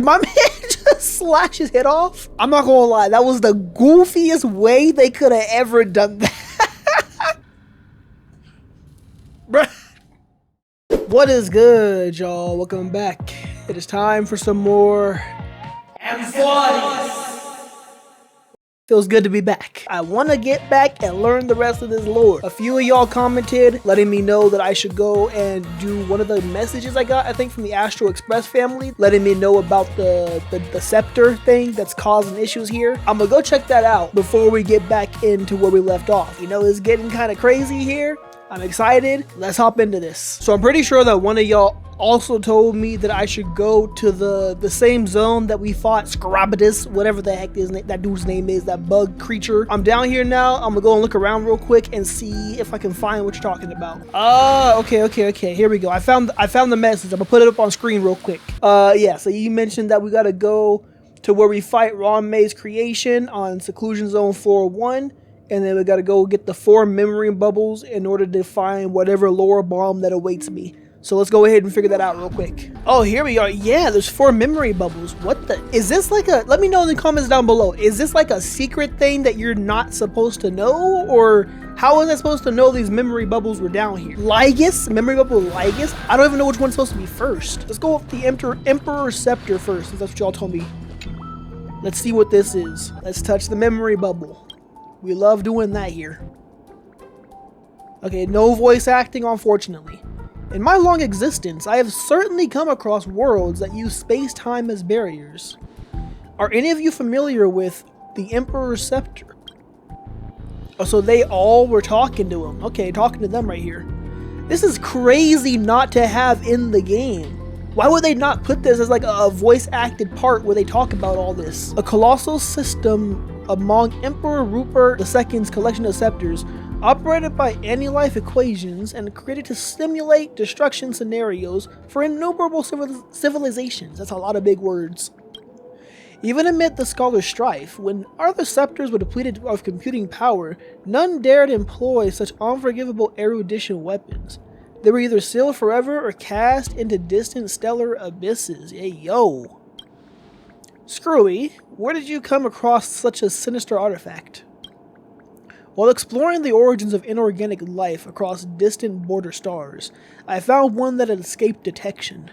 Did my man just slash his head off? I'm not gonna lie, that was the goofiest way they could have ever done that. Bruh. What is good, y'all? Welcome back. It is time for some more Amphoreus. Feels good to be back. I want to get back and learn the rest of this lore. A few of y'all commented letting me know that I should go and do one of the messages I got, I think from the Astro Express family, letting me know about the scepter thing that's causing issues here. I'm gonna go check that out before we get back into where we left off. You know, it's getting kind of crazy here. I'm excited. Let's hop into this. So I'm pretty sure that one of y'all also told me that I should go to the same zone that we fought Scarabatus, whatever the heck that dude's name is, that bug creature. I'm down here now. I'm gonna go and look around real quick and see if I can find what you're talking about. Okay. Here we go. I found the message. I'm gonna put it up on screen real quick. Yeah, so you mentioned that we gotta go to where we fight Ron May's creation on Seclusion Zone 4-1. And then we gotta go get the 4 memory bubbles in order to find whatever lore bomb that awaits me. So let's go ahead and figure that out real quick. Oh, here we are. Yeah, there's 4 memory bubbles. What the? Is this like a, let me know in the comments down below. Is this like a secret thing that you're not supposed to know? Or how was I supposed to know these memory bubbles were down here? Lygus? Memory bubble Lygus? I don't even know which one's supposed to be first. Let's go with the Emperor Scepter first, since that's what y'all told me. Let's see what this is. Let's touch the memory bubble. We love doing that here. Okay, no voice acting, unfortunately. In my long existence, I have certainly come across worlds that use space-time as barriers. Are any of you familiar with the Emperor's Scepter? Oh, so they all were talking to him. Okay, talking to them right here. This is crazy not to have in the game. Why would they not put this as like a voice-acted part where they talk about all this? A colossal system among Emperor Rupert II's collection of scepters, operated by anti-life equations and created to simulate destruction scenarios for innumerable civilizations. That's a lot of big words. Even amid the scholar's strife, when other scepters were depleted of computing power, none dared employ such unforgivable erudition weapons. They were either sealed forever or cast into distant stellar abysses. Hey, yo. Screwy, where did you come across such a sinister artifact? While exploring the origins of inorganic life across distant border stars, I found one that had escaped detection.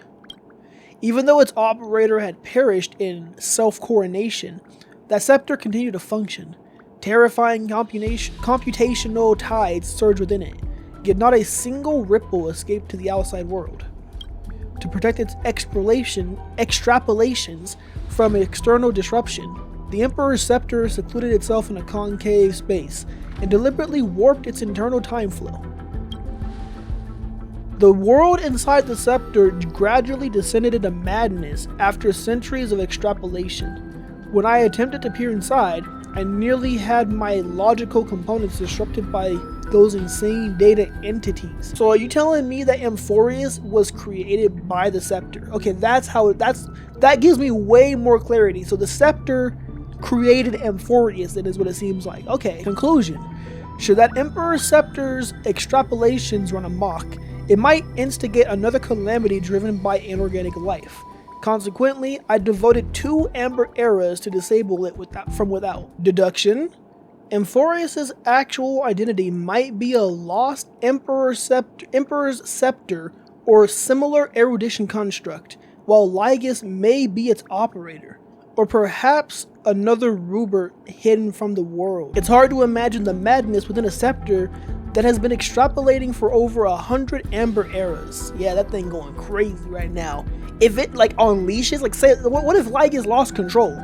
Even though its operator had perished in self-coronation, that scepter continued to function. Terrifying computational tides surged within it, yet not a single ripple escaped to the outside world. To protect its extrapolations from external disruption, the Emperor's Scepter secluded itself in a concave space and deliberately warped its internal time flow. The world inside the scepter gradually descended into madness after centuries of extrapolation. When I attempted to peer inside, I nearly had my logical components disrupted by those insane data entities. So are you telling me that Amphoreus was created by the scepter? Okay, that gives me way more clarity. So the scepter created Amphoreus, that is what it seems like. Okay, conclusion. Should that Emperor's Scepter's extrapolations run amok, it might instigate another calamity driven by inorganic life. Consequently, I devoted 2 amber eras to disable it from without. Deduction. Amphoreus' actual identity might be a lost Emperor's Scepter or similar erudition construct, while Lygus may be its operator, or perhaps another Rupert hidden from the world. It's hard to imagine the madness within a scepter that has been extrapolating for over 100 amber eras. Yeah, that thing going crazy right now. If it like unleashes, like say, what if Lygus lost control?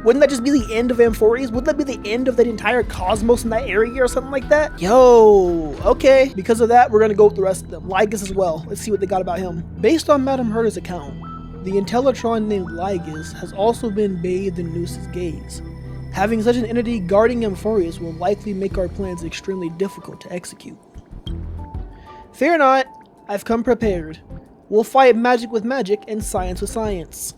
Wouldn't that just be the end of Amphoreus? Wouldn't that be the end of that entire cosmos in that area or something like that? Yo, okay. Because of that, we're gonna go with the rest of them. Lygus as well. Let's see what they got about him. Based on Madame Herda's account, the Intellitron named Lygus has also been bathed in Noos's gaze. Having such an entity guarding Amphoreus will likely make our plans extremely difficult to execute. Fear not, I've come prepared. We'll fight magic with magic and science with science.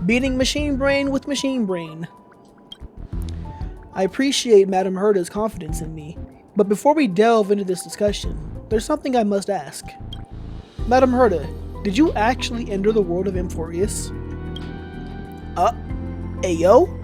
Beating machine brain with machine brain. I appreciate Madame Herda's confidence in me, but before we delve into this discussion, there's something I must ask. Madame Herda, did you actually enter the world of Amphoreus? Ayo?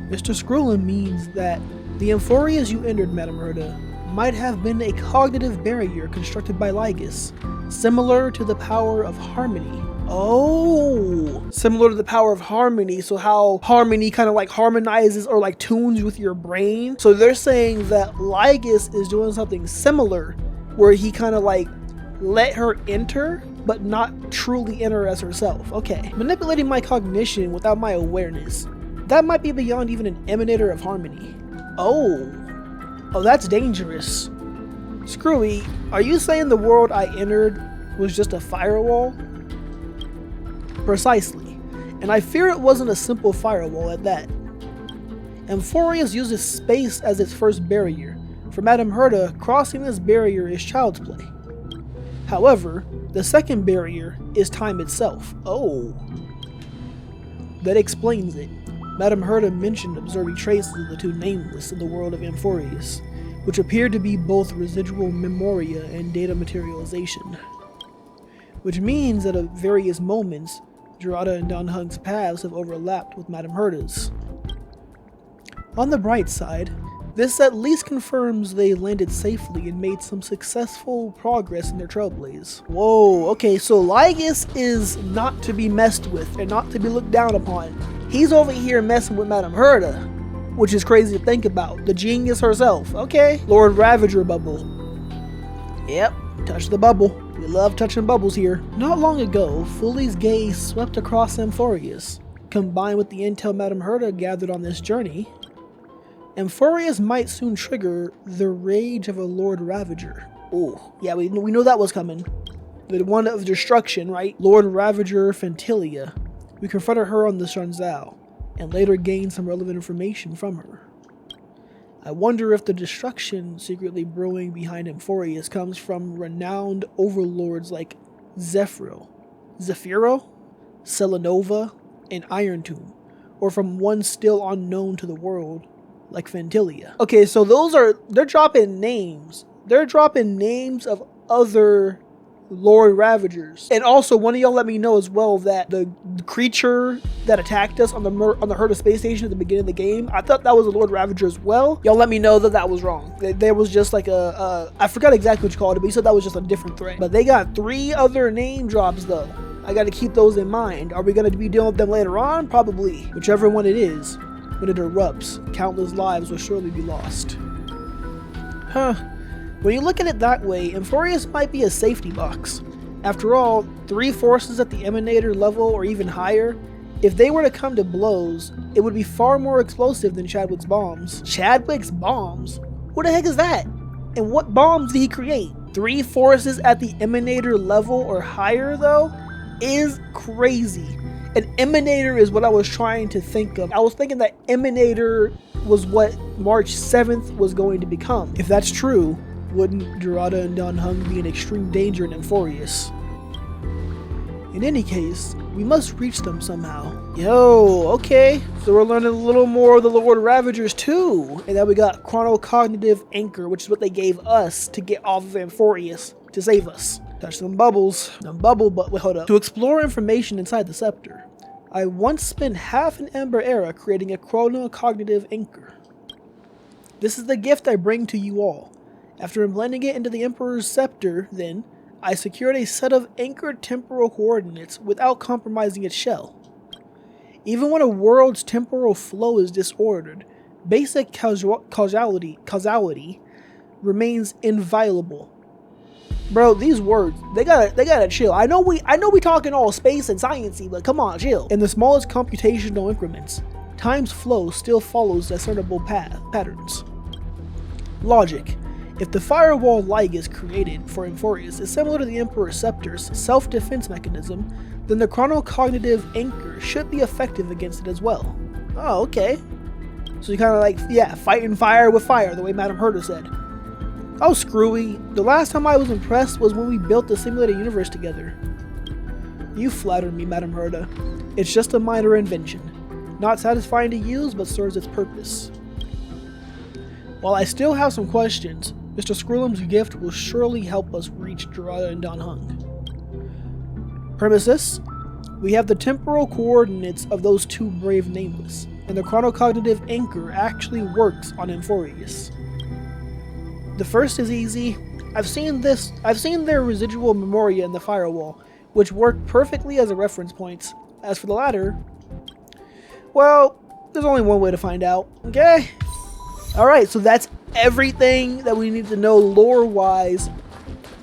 Mr. Scrollin means that the Amphoreus you entered, Madame Herda, might have been a cognitive barrier constructed by Lygus, similar to the power of harmony. Oh, similar to the power of harmony. So how harmony kind of like harmonizes or like tunes with your brain. So they're saying that Lygus is doing something similar where he kind of like let her enter, but not truly enter as herself. Okay, manipulating my cognition without my awareness. That might be beyond even an emanator of harmony. Oh, that's dangerous. Screwy, are you saying the world I entered was just a firewall? Precisely, and I fear it wasn't a simple firewall at that. Amphoreus uses space as its first barrier. For Madame Herda, crossing this barrier is child's play. However, the second barrier is time itself. Oh, that explains it. Madame Herda mentioned observing traces of the two nameless in the world of Amphoreus, which appeared to be both residual memoria and data materialization. Which means that at various moments, Jerada and Don Hung's paths have overlapped with Madame Herda's. On the bright side, this at least confirms they landed safely and made some successful progress in their trailblaze. Whoa, okay, so Lygus is not to be messed with and not to be looked down upon. He's over here messing with Madame Herda, which is crazy to think about. The genius herself. Okay, Lord Ravager bubble. Yep, touch the bubble. We love touching bubbles here. Not long ago, Fully's gaze swept across Amphoreus. Combined with the intel Madame Herda gathered on this journey, Amphoreus might soon trigger the rage of a Lord Ravager. Oh, yeah, we know that was coming. The one of destruction, right? Lord Ravager Fentilia. We confronted her on the Shanzao, and later gained some relevant information from her. I wonder if the destruction secretly brewing behind Amphoreus comes from renowned overlords like Zephyro, Selenova, and Iron Tomb, or from one still unknown to the world, like Fentilia. Okay, so they're dropping names. They're dropping names of other Lord Ravagers. And also, one of y'all let me know as well that the creature that attacked us on the Herda space station at the beginning of the game, I thought that was a Lord Ravager as well. Y'all let me know that that was wrong. There was just like I forgot exactly what you called it, but you said that was just a different threat. But they got 3 other name drops though. I gotta keep those in mind. Are we gonna be dealing with them later on? Probably. Whichever one it is, when it erupts, countless lives will surely be lost. Huh. When you look at it that way, Amphoreus might be a safety box. After all, 3 forces at the emanator level or even higher, if they were to come to blows, it would be far more explosive than Chadwick's bombs. Chadwick's bombs? Who the heck is that? And what bombs did he create? 3 forces at the emanator level or higher though is crazy. An emanator is what I was trying to think of. I was thinking that emanator was what March 7th was going to become. If that's true, wouldn't Jerada and Don Hung be in extreme danger in Amphoreus? In any case, we must reach them somehow. Yo, okay, so we're learning a little more of the Lord Ravagers too. And then we got Chronocognitive Anchor, which is what they gave us to get off of Amphoreus to save us. Touch them bubbles. Wait, hold up. To explore information inside the scepter, I once spent half an Ember era creating a Chronocognitive Anchor. This is the gift I bring to you all. After blending it into the Emperor's scepter, then, I secured a set of anchored temporal coordinates without compromising its shell. Even when a world's temporal flow is disordered, basic causality remains inviolable. Bro, these words, they gotta chill. I know we talking all space and sciencey, but come on, chill. In the smallest computational increments, time's flow still follows discernible patterns. Logic. If the firewall Lygus created for Amphoreus is similar to the Emperor's Scepter's self-defense mechanism, then the Chronocognitive Anchor should be effective against it as well. Oh, okay. So you kind of like, yeah, fighting fire with fire, the way Madame Herda said. Oh, screwy. The last time I was impressed was when we built the simulated universe together. You flatter me, Madame Herda. It's just a minor invention. Not satisfying to use, but serves its purpose. While I still have some questions, Mr. Skrulum's gift will surely help us reach Jerada and Don Hung. Premises, We have the temporal coordinates of those two brave nameless, and the chronocognitive anchor actually works on Amphoreus. The first is easy. I've seen their residual memoria in the firewall, which work perfectly as a reference point. As for the latter, well, there's only one way to find out, okay? Alright, so that's everything that we need to know lore-wise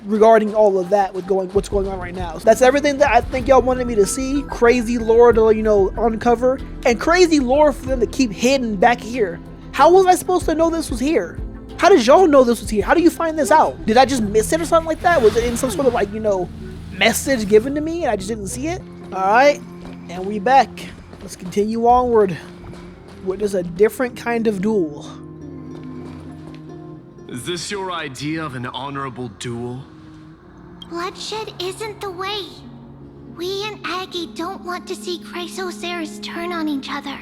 regarding all of that with what's going on right now. So that's everything that I think y'all wanted me to see. Crazy lore to, uncover, and crazy lore for them to keep hidden back here. How was I supposed to know this was here? How did y'all know this was here? How do you find this out? Did I just miss it or something like that? Was it in some sort of message given to me and I just didn't see it? Alright, and we back. Let's continue onward. Witness a different kind of duel. Is this your idea of an honorable duel? Bloodshed isn't the way. We and Aggie don't want to see Chrysoceres turn on each other.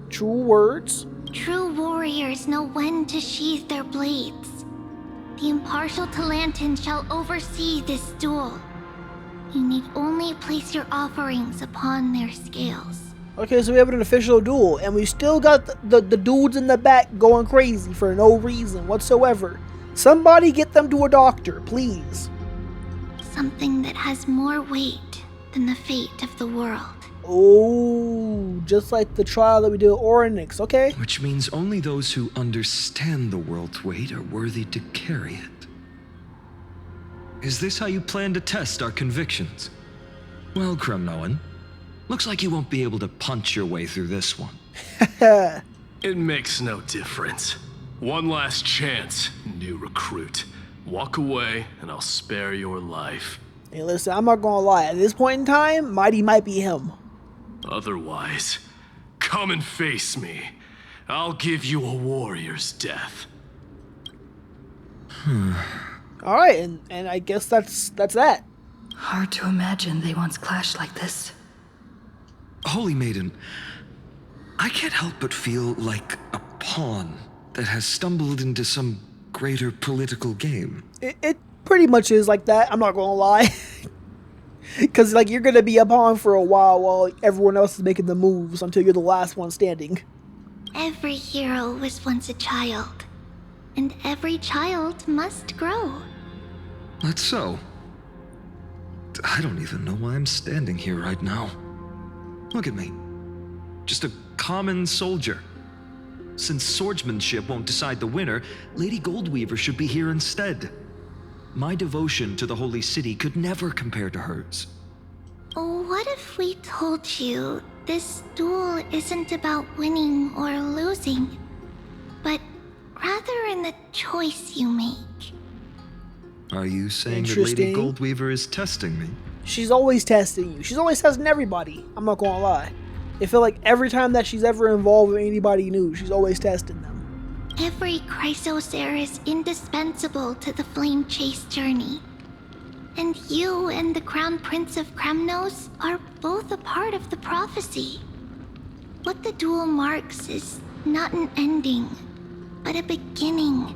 True words. True warriors know when to sheathe their blades. The impartial Talantan shall oversee this duel. You need only place your offerings upon their scales. Okay, so we have an official duel, and we still got the dudes in the back going crazy for no reason whatsoever. Somebody get them to a doctor, please. Something that has more weight than the fate of the world. Oh, just like the trial that we did with Orynyx, okay? Which means only those who understand the world's weight are worthy to carry it. Is this how you plan to test our convictions? Well, Kremnoan, looks like you won't be able to punch your way through this one. It makes no difference. One last chance, new recruit. Walk away, and I'll spare your life. Hey, listen, I'm not gonna lie. At this point in time, Mighty might be him. Otherwise, come and face me. I'll give you a warrior's death. Alright, and I guess that's that. Hard to imagine they once clashed like this. Holy Maiden, I can't help but feel like a pawn that has stumbled into some greater political game. It pretty much is like that, I'm not gonna lie. Because, you're gonna be a pawn for a while everyone else is making the moves until you're the last one standing. Every hero was once a child, and every child must grow. That's so. I don't even know why I'm standing here right now. Look at me. Just a common soldier. Since swordsmanship won't decide the winner, Lady Goldweaver should be here instead. My devotion to the Holy City could never compare to hers. What if we told you this duel isn't about winning or losing, but rather in the choice you make? Are you saying that Lady Interesting. Goldweaver is testing me? She's always testing you. She's always testing everybody. I'm not gonna lie. I feel like every time that she's ever involved with anybody new, she's always testing them. Every Chrysocer is indispensable to the Flame Chase journey. And you and the Crown Prince of Kremnos are both a part of the prophecy. What the duel marks is not an ending, but a beginning.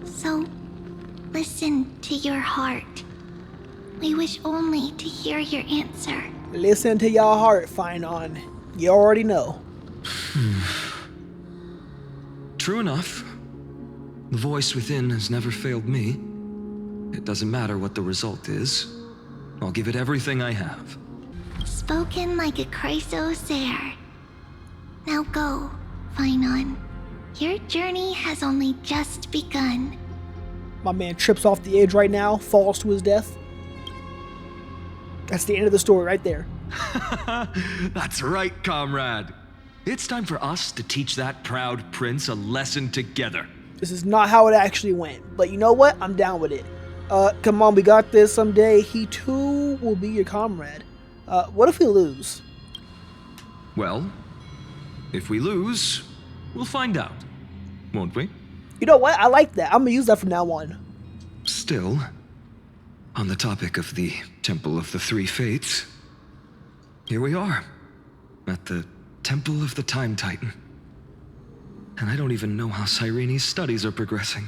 So, listen to your heart. We wish only to hear your answer. Listen to your heart, Finon. You already know. True enough. The voice within has never failed me. It doesn't matter what the result is. I'll give it everything I have. Spoken like a Chrysocer. Now go, Finon. Your journey has only just begun. My man trips off the edge right now, falls to his death. That's the end of the story right there. That's right, comrade. It's time for us to teach that proud prince a lesson together. This is not how it actually went, but you know what? I'm down with it. Come on, we got this someday. He too will be your comrade. What if we lose? Well, if we lose, we'll find out, won't we? You know what? I like that. I'm gonna use that from now on. Still, on the topic of the Temple of the Three Fates, here we are, at the Temple of the Time Titan. And I don't even know how Cyrene's studies are progressing.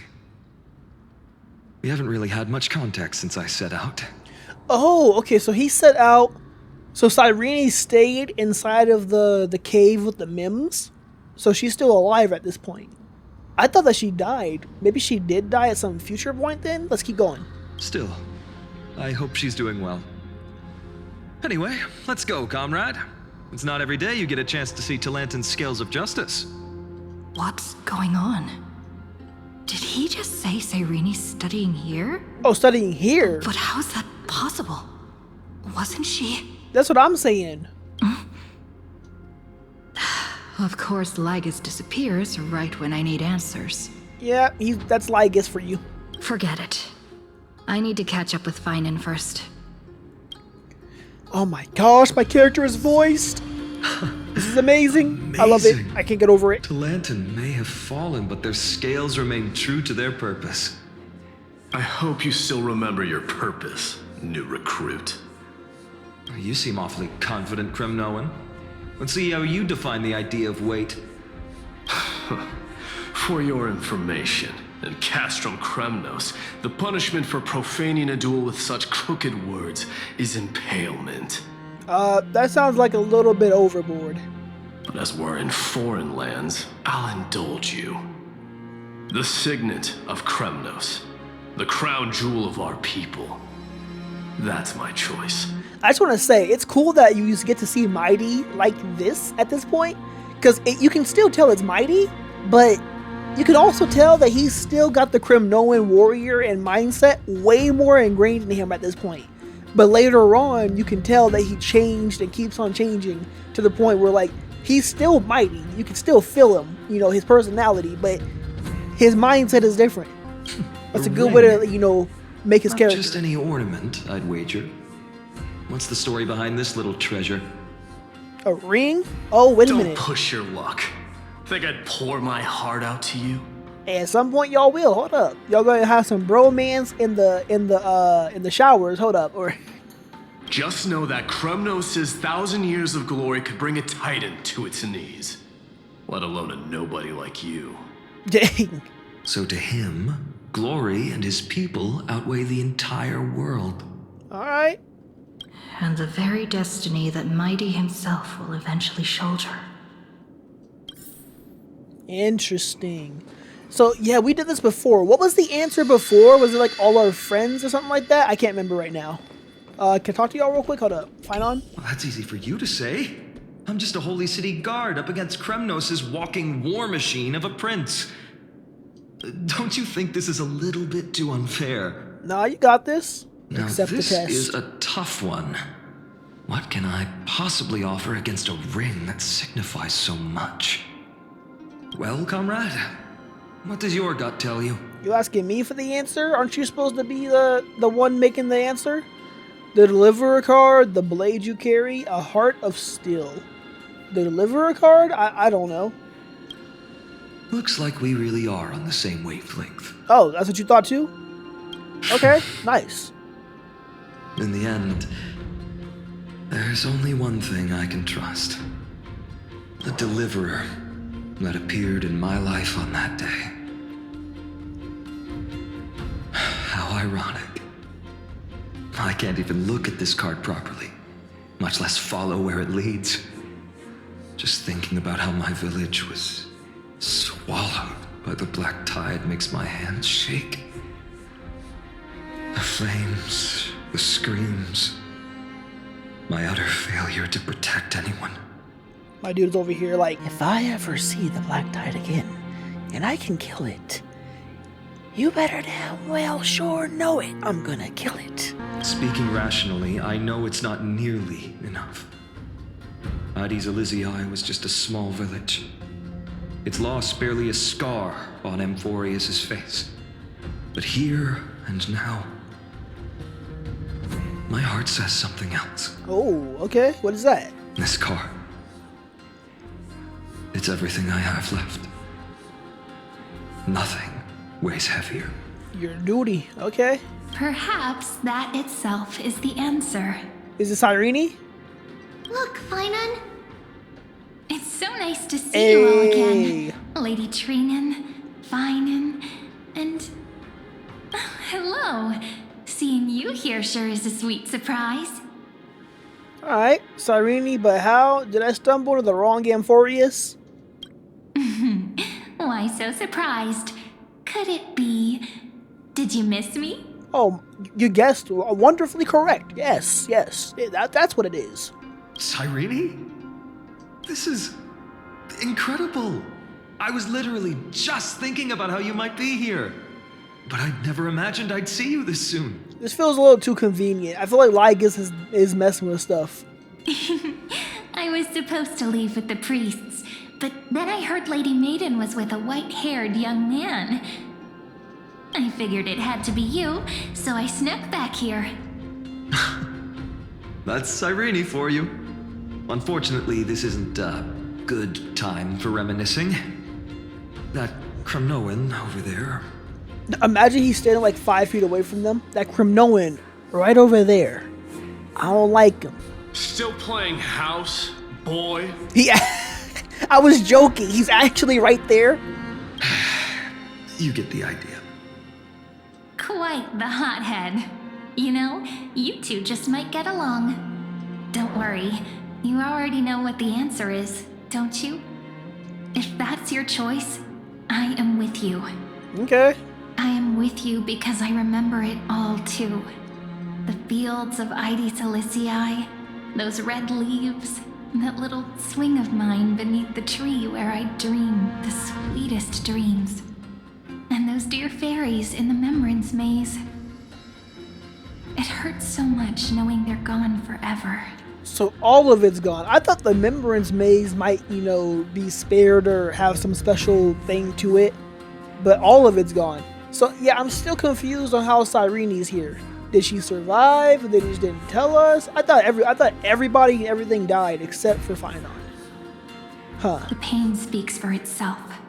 We haven't really had much contact since I set out. Oh, okay, so he set out. So Cyrene stayed inside of the cave with the Mims. So she's still alive at this point. I thought that she died. Maybe she did die at some future point then? Let's keep going. Still, I hope she's doing well. Anyway, let's go, comrade. It's not every day you get a chance to see Talantin's scales of justice. What's going on? Did he just say Cyrene's studying here? Oh, studying here? But how's that possible? Wasn't she? That's what I'm saying. Of course, Lygus disappears right when I need answers. Yeah, that's Lygus for you. Forget it. I need to catch up with Finan first. Oh my gosh, my character is voiced. This is amazing. I love it. Amazing. I can't get over it. Talantin may have fallen, but their scales remain true to their purpose. I hope you still remember your purpose, new recruit. You seem awfully confident, Kremnoan. Let's see how you define the idea of weight. For your information, in Castrum Kremnos, the punishment for profaning a duel with such crooked words is impalement. That sounds like a little bit overboard. But as we're in foreign lands, I'll indulge you. The signet of Kremnos, the crown jewel of our people. That's my choice. I just want to say, it's cool that you get to see Mighty like this at this point. Because you can still tell it's Mighty, but you can also tell that he's still got the Kremnoan warrior and mindset way more ingrained in him at this point. But later on, you can tell that he changed and keeps on changing to the point where, like, he's still Mighty. You can still feel him, you know, his personality, but his mindset is different. That's a good way to, you know, make his character. Not just any ornament, I'd wager. What's the story behind this little treasure? A ring? Oh, wait a Don't minute. push your luck. Think I'd pour my heart out to you? Hey, at some point, y'all will. Hold up. Y'all gonna have some bromance in the showers. Hold up. Or Just know that Kremnos' 1,000 years of glory could bring a titan to its knees. Let alone a nobody like you. dang. So to him, glory and his people outweigh the entire world. All right. And the very destiny that Mighty himself will eventually shoulder. Interesting. So yeah, we did this before. What was the answer before? Was it like all our friends or something like that? I can't remember right now. Can I talk to y'all real quick? Hold up. Finan? Well, that's easy for you to say. I'm just a holy city guard up against Kremnos' walking war machine of a prince. Don't you think this is a little bit too unfair? Nah, you got this. Now, Accept this the test. is a tough one. What can I possibly offer against a ring that signifies so much? Well, comrade, what does your gut tell you? You asking me for the answer? Aren't you supposed to be the one making the answer? The deliverer card, the blade you carry, a heart of steel. The deliverer card? I don't know. Looks like we really are on the same wavelength. Oh, that's what you thought too? Okay, nice. In the end, there's only one thing I can trust. The deliverer that appeared in my life on that day. How ironic. I can't even look at this card properly, much less follow where it leads. Just thinking about how my village was swallowed by the black tide makes my hands shake. The flames, the screams, my utter failure to protect anyone. My dude's over here like, if I ever see the black tide again, and I can kill it, you better damn well sure know it. I'm gonna kill it. Speaking rationally, I know it's not nearly enough. Addis Elysiae was just a small village. Its loss barely a scar on Amphoreus' face. But here and now, my heart says something else. Oh, okay. What is that? This card. It's everything I have left. Nothing weighs heavier. Your duty. Okay. Perhaps that itself is the answer. Is it Cyrene? Look, Finan. It's so nice to see you all Hey. again. Lady Trinan, Finan, and... hello, Seeing you here sure is a sweet surprise. Alright, Cyrene, but how did I stumble into the wrong Amphoreus? Why so surprised? Could it be... Did you miss me? Oh, you guessed wonderfully correct. Yes. That's what it is. Cyrene? This is incredible. I was literally just thinking about how you might be here. But I'd never imagined I'd see you this soon. This feels a little too convenient. I feel like Lygus is messing with stuff. I was supposed to leave with the priests, but then I heard Lady Maiden was with a white-haired young man. I figured it had to be you, so I snuck back here. That's Cyrene for you. Unfortunately, this isn't a good time for reminiscing. That Kremnoan over there. Imagine he's standing like 5 feet away from them. That Kremnoan right over there. I don't like him. Still playing house, boy? I was joking. He's actually right there. You get the idea. Quite the hothead. You know, you two just might get along. Don't worry, you already know what the answer is, don't you? If that's your choice, I am with you. Okay. I am with you because I remember it all too. The fields of Ide Silicii, those red leaves, that little swing of mine beneath the tree where I dreamed the sweetest dreams. And those dear fairies in the Membrance Maze. It hurts so much knowing they're gone forever. So all of it's gone. I thought the Membrance Maze might, be spared or have some special thing to it. But all of it's gone. So yeah, I'm still confused on how Cyrene's here. Did she survive? They just didn't tell us. I thought everybody and everything died except for Finon. Huh. The pain speaks for itself.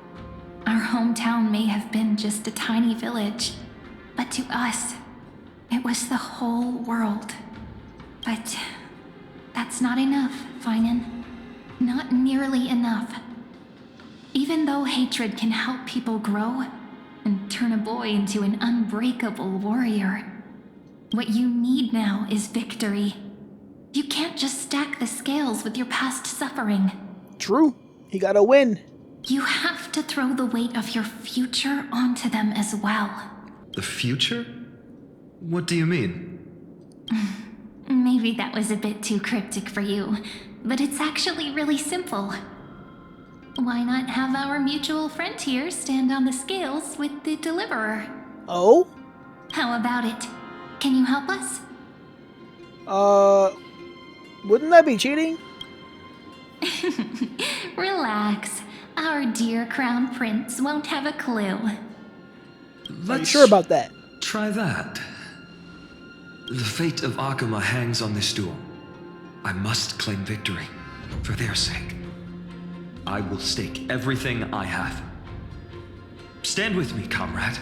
Our hometown may have been just a tiny village, but to us, it was the whole world. But that's not enough, Finon. Not nearly enough. Even though hatred can help people grow and turn a boy into an unbreakable warrior, what you need now is victory. You can't just stack the scales with your past suffering. True. He gotta win. You have to throw the weight of your future onto them as well. The future? What do you mean? Maybe that was a bit too cryptic for you, but it's actually really simple. Why not have our mutual friend here stand on the scales with the deliverer? Oh? How about it? Can you help us? Wouldn't that be cheating? Relax. Our dear Crown Prince won't have a clue. Are you sure about that? Try that. The fate of Akuma hangs on this duel. I must claim victory, for their sake. I will stake everything I have. Stand with me, comrade,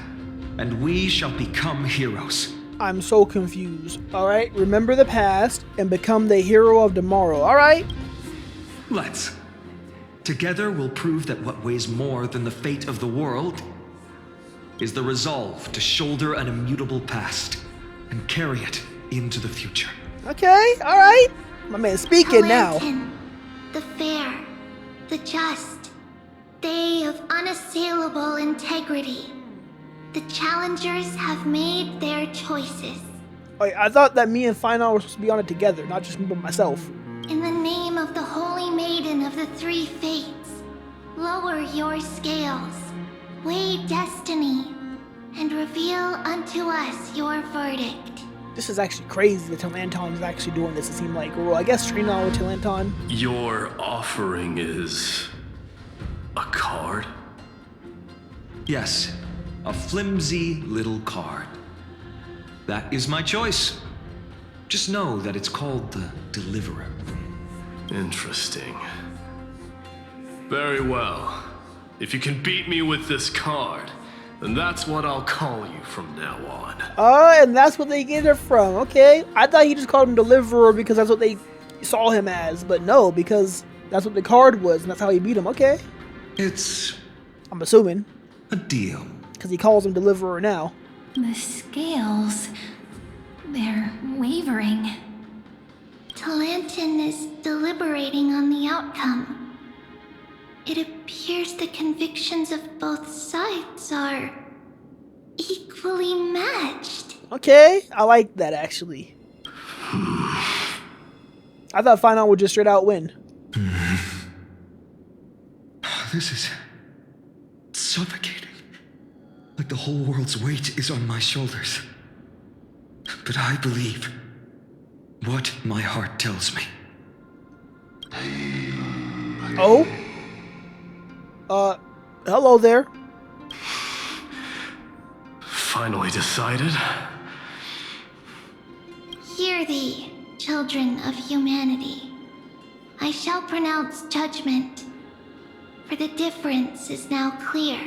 and we shall become heroes. I'm so confused. Alright, remember the past and become the hero of tomorrow, alright? Let's. Together we'll prove that what weighs more than the fate of the world is the resolve to shoulder an immutable past and carry it into the future. Okay, alright. My man speaking now. Palantin, the fair, the just, they of unassailable integrity. The challengers have made their choices. I thought that me and Finon were supposed to be on it together, not just me by myself. In the name of the Holy Maiden of the Three Fates, lower your scales, weigh destiny, and reveal unto us your verdict. This is actually crazy that Talanton is actually doing this, it seemed like. Well, I guess Trinon with Talanton. Your offering is a card? Yes, a flimsy little card. That is my choice. Just know that it's called the Deliverer. Interesting. Very well. If you can beat me with this card, then that's what I'll call you from now on. And that's what they get it from. Okay. I thought he just called him Deliverer because that's what they saw him as. But no, because that's what the card was, and that's how he beat him. Okay. It's I'm assuming. a deal. Because he calls him Deliverer now. The scales. They're wavering. Talantin is deliberating on the outcome. It appears the convictions of both sides are equally matched. Okay, I like that actually. I thought Final would just straight out win. This is suffocating. Like the whole world's weight is on my shoulders. But I believe what my heart tells me. Oh? Hello there. Finally decided? Hear thee, children of humanity. I shall pronounce judgment, for the difference is now clear.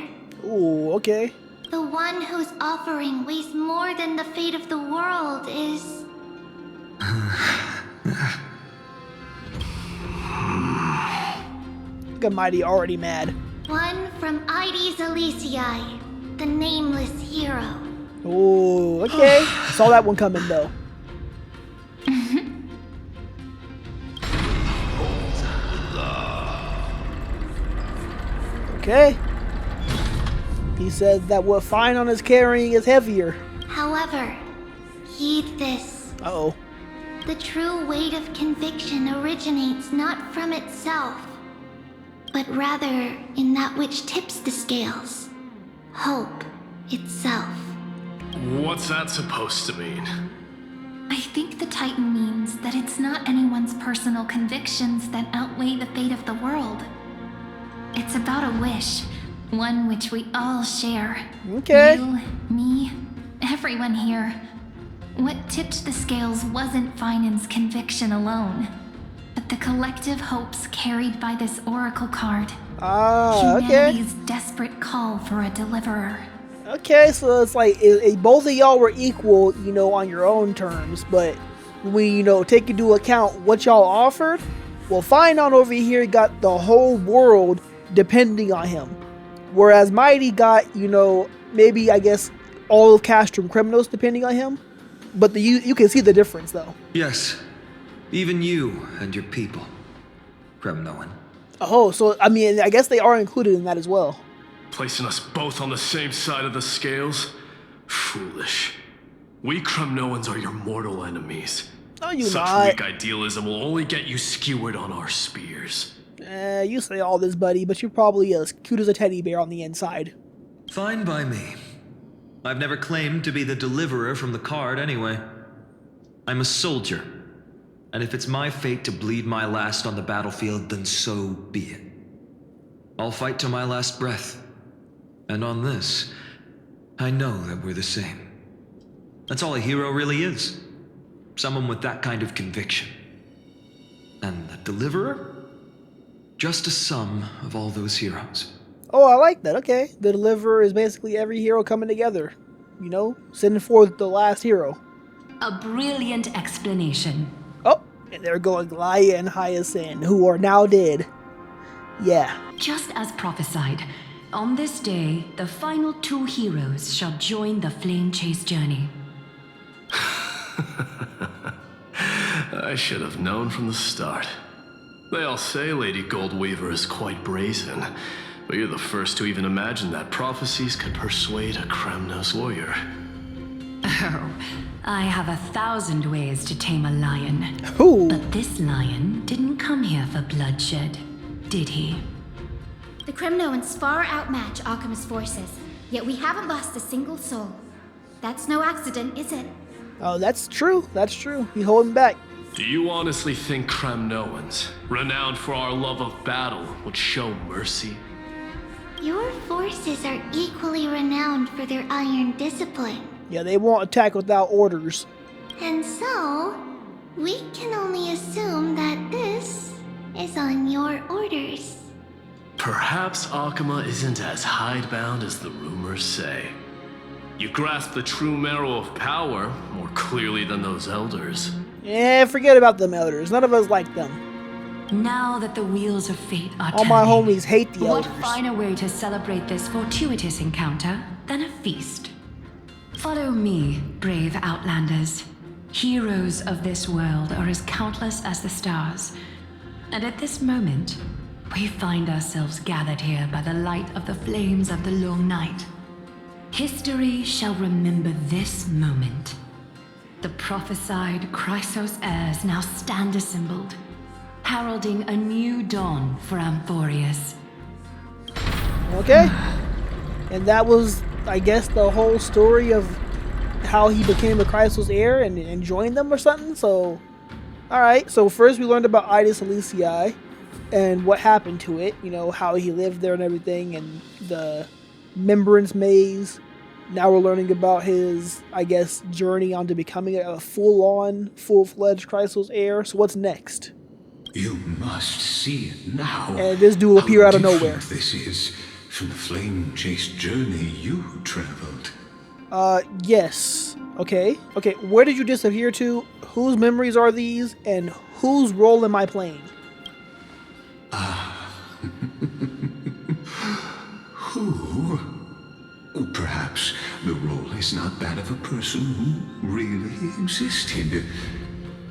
Ooh, okay. The one whose offering weighs more than the fate of the world is... Look at Mighty already mad. one from Ides Elysiae, the nameless hero. Ooh, okay. Saw that one coming though. Okay. He says that what Final is carrying is heavier. However, heed this. Uh-oh. The true weight of conviction originates not from itself, but rather in that which tips the scales. Hope itself. What's that supposed to mean? I think the Titan means that it's not anyone's personal convictions that outweigh the fate of the world. It's about a wish, one which we all share. Okay. You, me, everyone here. What tipped the scales wasn't Finan's conviction alone, but the collective hopes carried by this oracle card. Ah, okay. Humanity's desperate call for a deliverer. Okay, so it's like both of y'all were equal, you know, on your own terms, but we, you know, take into account what y'all offered. Well, Final over here got the whole world depending on him, whereas Mighty got, you know, maybe I guess all of Castrum Kremnos depending on him. But you can see the difference though. Yes, even you and your people, Kremnoan. Oh, so I mean, I guess they are included in that as well. Placing us both on the same side of the scales? Foolish. We Kremnoans are your mortal enemies. No, you Such not. weak idealism will only get you skewered on our spears. You say all this, buddy, but you're probably as cute as a teddy bear on the inside. Fine by me. I've never claimed to be the deliverer from the card anyway. I'm a soldier. And if it's my fate to bleed my last on the battlefield, then so be it. I'll fight to my last breath. And on this, I know that we're the same. That's all a hero really is. Someone with that kind of conviction. And the deliverer? Just a sum of all those heroes. Oh, I like that. Okay. The Deliverer is basically every hero coming together. You know, sending forth the last hero. A brilliant explanation. Oh, and there go Glaya and Hyacinth, who are now dead. Yeah. Just as prophesied, on this day, the final two heroes shall join the flame chase journey. I should have known from the start. They all say Lady Goldweaver is quite brazen, but you're the first to even imagine that prophecies could persuade a Kremnos warrior. Oh, I have 1,000 ways to tame a lion. Who? But this lion didn't come here for bloodshed, did he? The Kremnoans far outmatch Arkhim's forces, yet we haven't lost a single soul. That's no accident, is it? Oh, that's true. That's true. He's holding back. Do you honestly think Kremnoans, renowned for our love of battle, would show mercy? Your forces are equally renowned for their iron discipline. Yeah, they won't attack without orders. And so, we can only assume that this is on your orders. Perhaps Akama isn't as hidebound as the rumors say. You grasp the true marrow of power more clearly than those elders. Yeah, forget about them elders. None of us like them. Now that the wheels of fate are All my turning, homies hate the what elders. finer way to celebrate this fortuitous encounter than a feast? Follow me, brave outlanders. Heroes of this world are as countless as the stars. And at this moment, we find ourselves gathered here by the light of the flames of the long night. History shall remember this moment. The prophesied Chrysos heirs now stand assembled, heralding a new dawn for Amphoreus. Okay. And that was, I guess, the whole story of how he became a Chrysos heir and joined them or something. So, alright. So first we learned about Idis Elysiae and what happened to it. You know, how he lived there and everything, and the Membrance Maze. Now we're learning about his, I guess, journey onto becoming a full-on, full-fledged Chrysos heir. So what's next? You must see it now. And this dude will appear out of nowhere. This is from the flame-chased journey you traveled. Yes. Okay. Okay, where did you disappear to? Whose memories are these? And whose role am I playing? Who? Perhaps the role is not that of a person who really existed.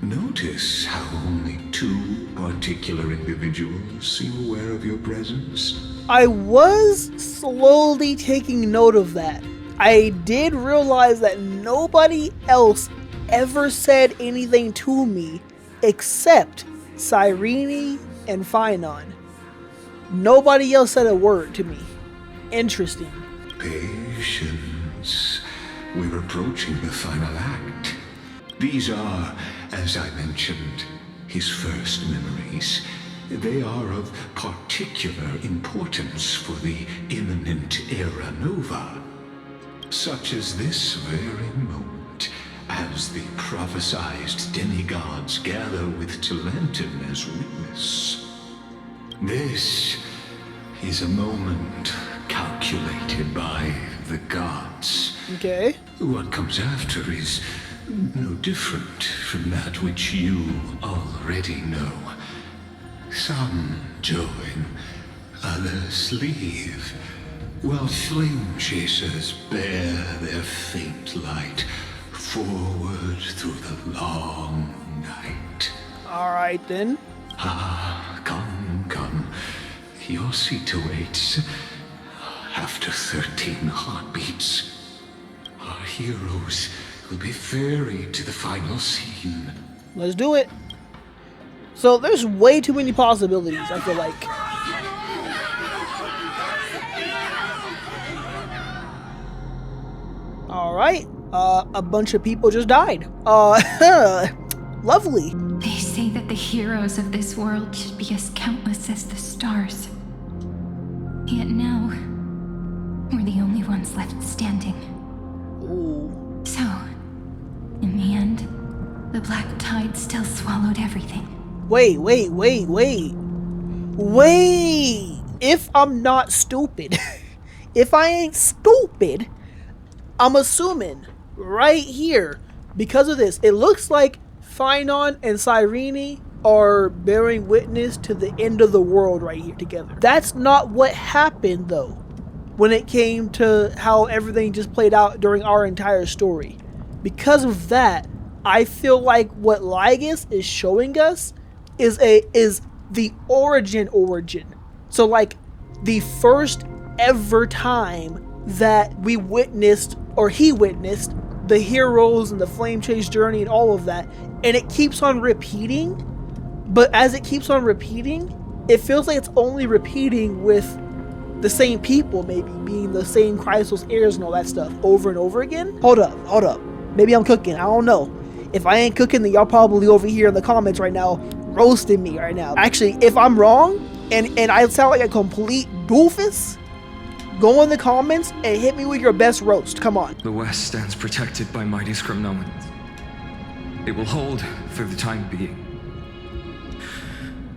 Notice how only two particular individuals seem aware of your presence. I was slowly taking note of that. I did realize that nobody else ever said anything to me except Cyrene and Phynon. Nobody else said a word to me. Interesting. Patience. We're approaching the final act. These are, as I mentioned, his first memories. They are of particular importance for the imminent Era Nova. Such as this very moment, as the prophesized demigods gather with Talentum as witness. This is a moment calculated by the gods. Okay. What comes after is no different from that which you already know. Some join, others leave, while flame chasers bear their faint light forward through the long night. Alright then. Ah, come. Your seat awaits. After 13 heartbeats, our heroes will be ferried to the final scene. Let's do it. So there's way too many possibilities, I feel like. Alright. A bunch of people just died. Lovely. They say that the heroes of this world should be as countless as the stars. Yet now, we're the only ones left standing. Ooh. So, in the end, the black tide still swallowed everything. Wait. If I'm not stupid, if I ain't stupid, I'm assuming right here, because of this, it looks like Phynon and Cyrene are bearing witness to the end of the world right here together. That's not what happened though, when it came to how everything just played out during our entire story. Because of that, I feel like what Lygus is showing us is the origin. So like the first ever time that we witnessed, or he witnessed, the heroes and the flame chase journey and all of that, and it keeps on repeating. But as it keeps on repeating, it feels like it's only repeating with the same people, maybe being the same Chrysos heirs and all that stuff over and over again. Hold up. Maybe I'm cooking. I don't know. If I ain't cooking, then y'all probably over here in the comments right now roasting me right now. Actually, if I'm wrong and I sound like a complete doofus, go in the comments and hit me with your best roast. Come on. The West stands protected by mighty Scrimnomans. It will hold for the time being.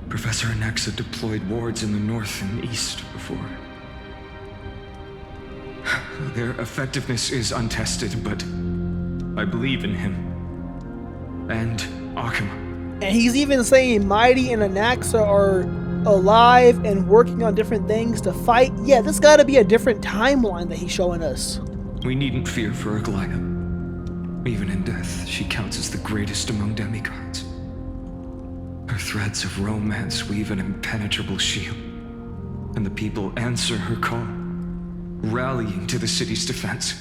Professor Anaxa deployed wards in the north and east before. Their effectiveness is untested, but I believe in him. And Arkham. And he's even saying Mighty and Anaxa are alive and working on different things to fight. Yeah, this gotta be a different timeline that he's showing us. We needn't fear for Aglaya. Even in death, she counts as the greatest among demigods. Her threads of romance weave an impenetrable shield, and the people answer her call, rallying to the city's defense.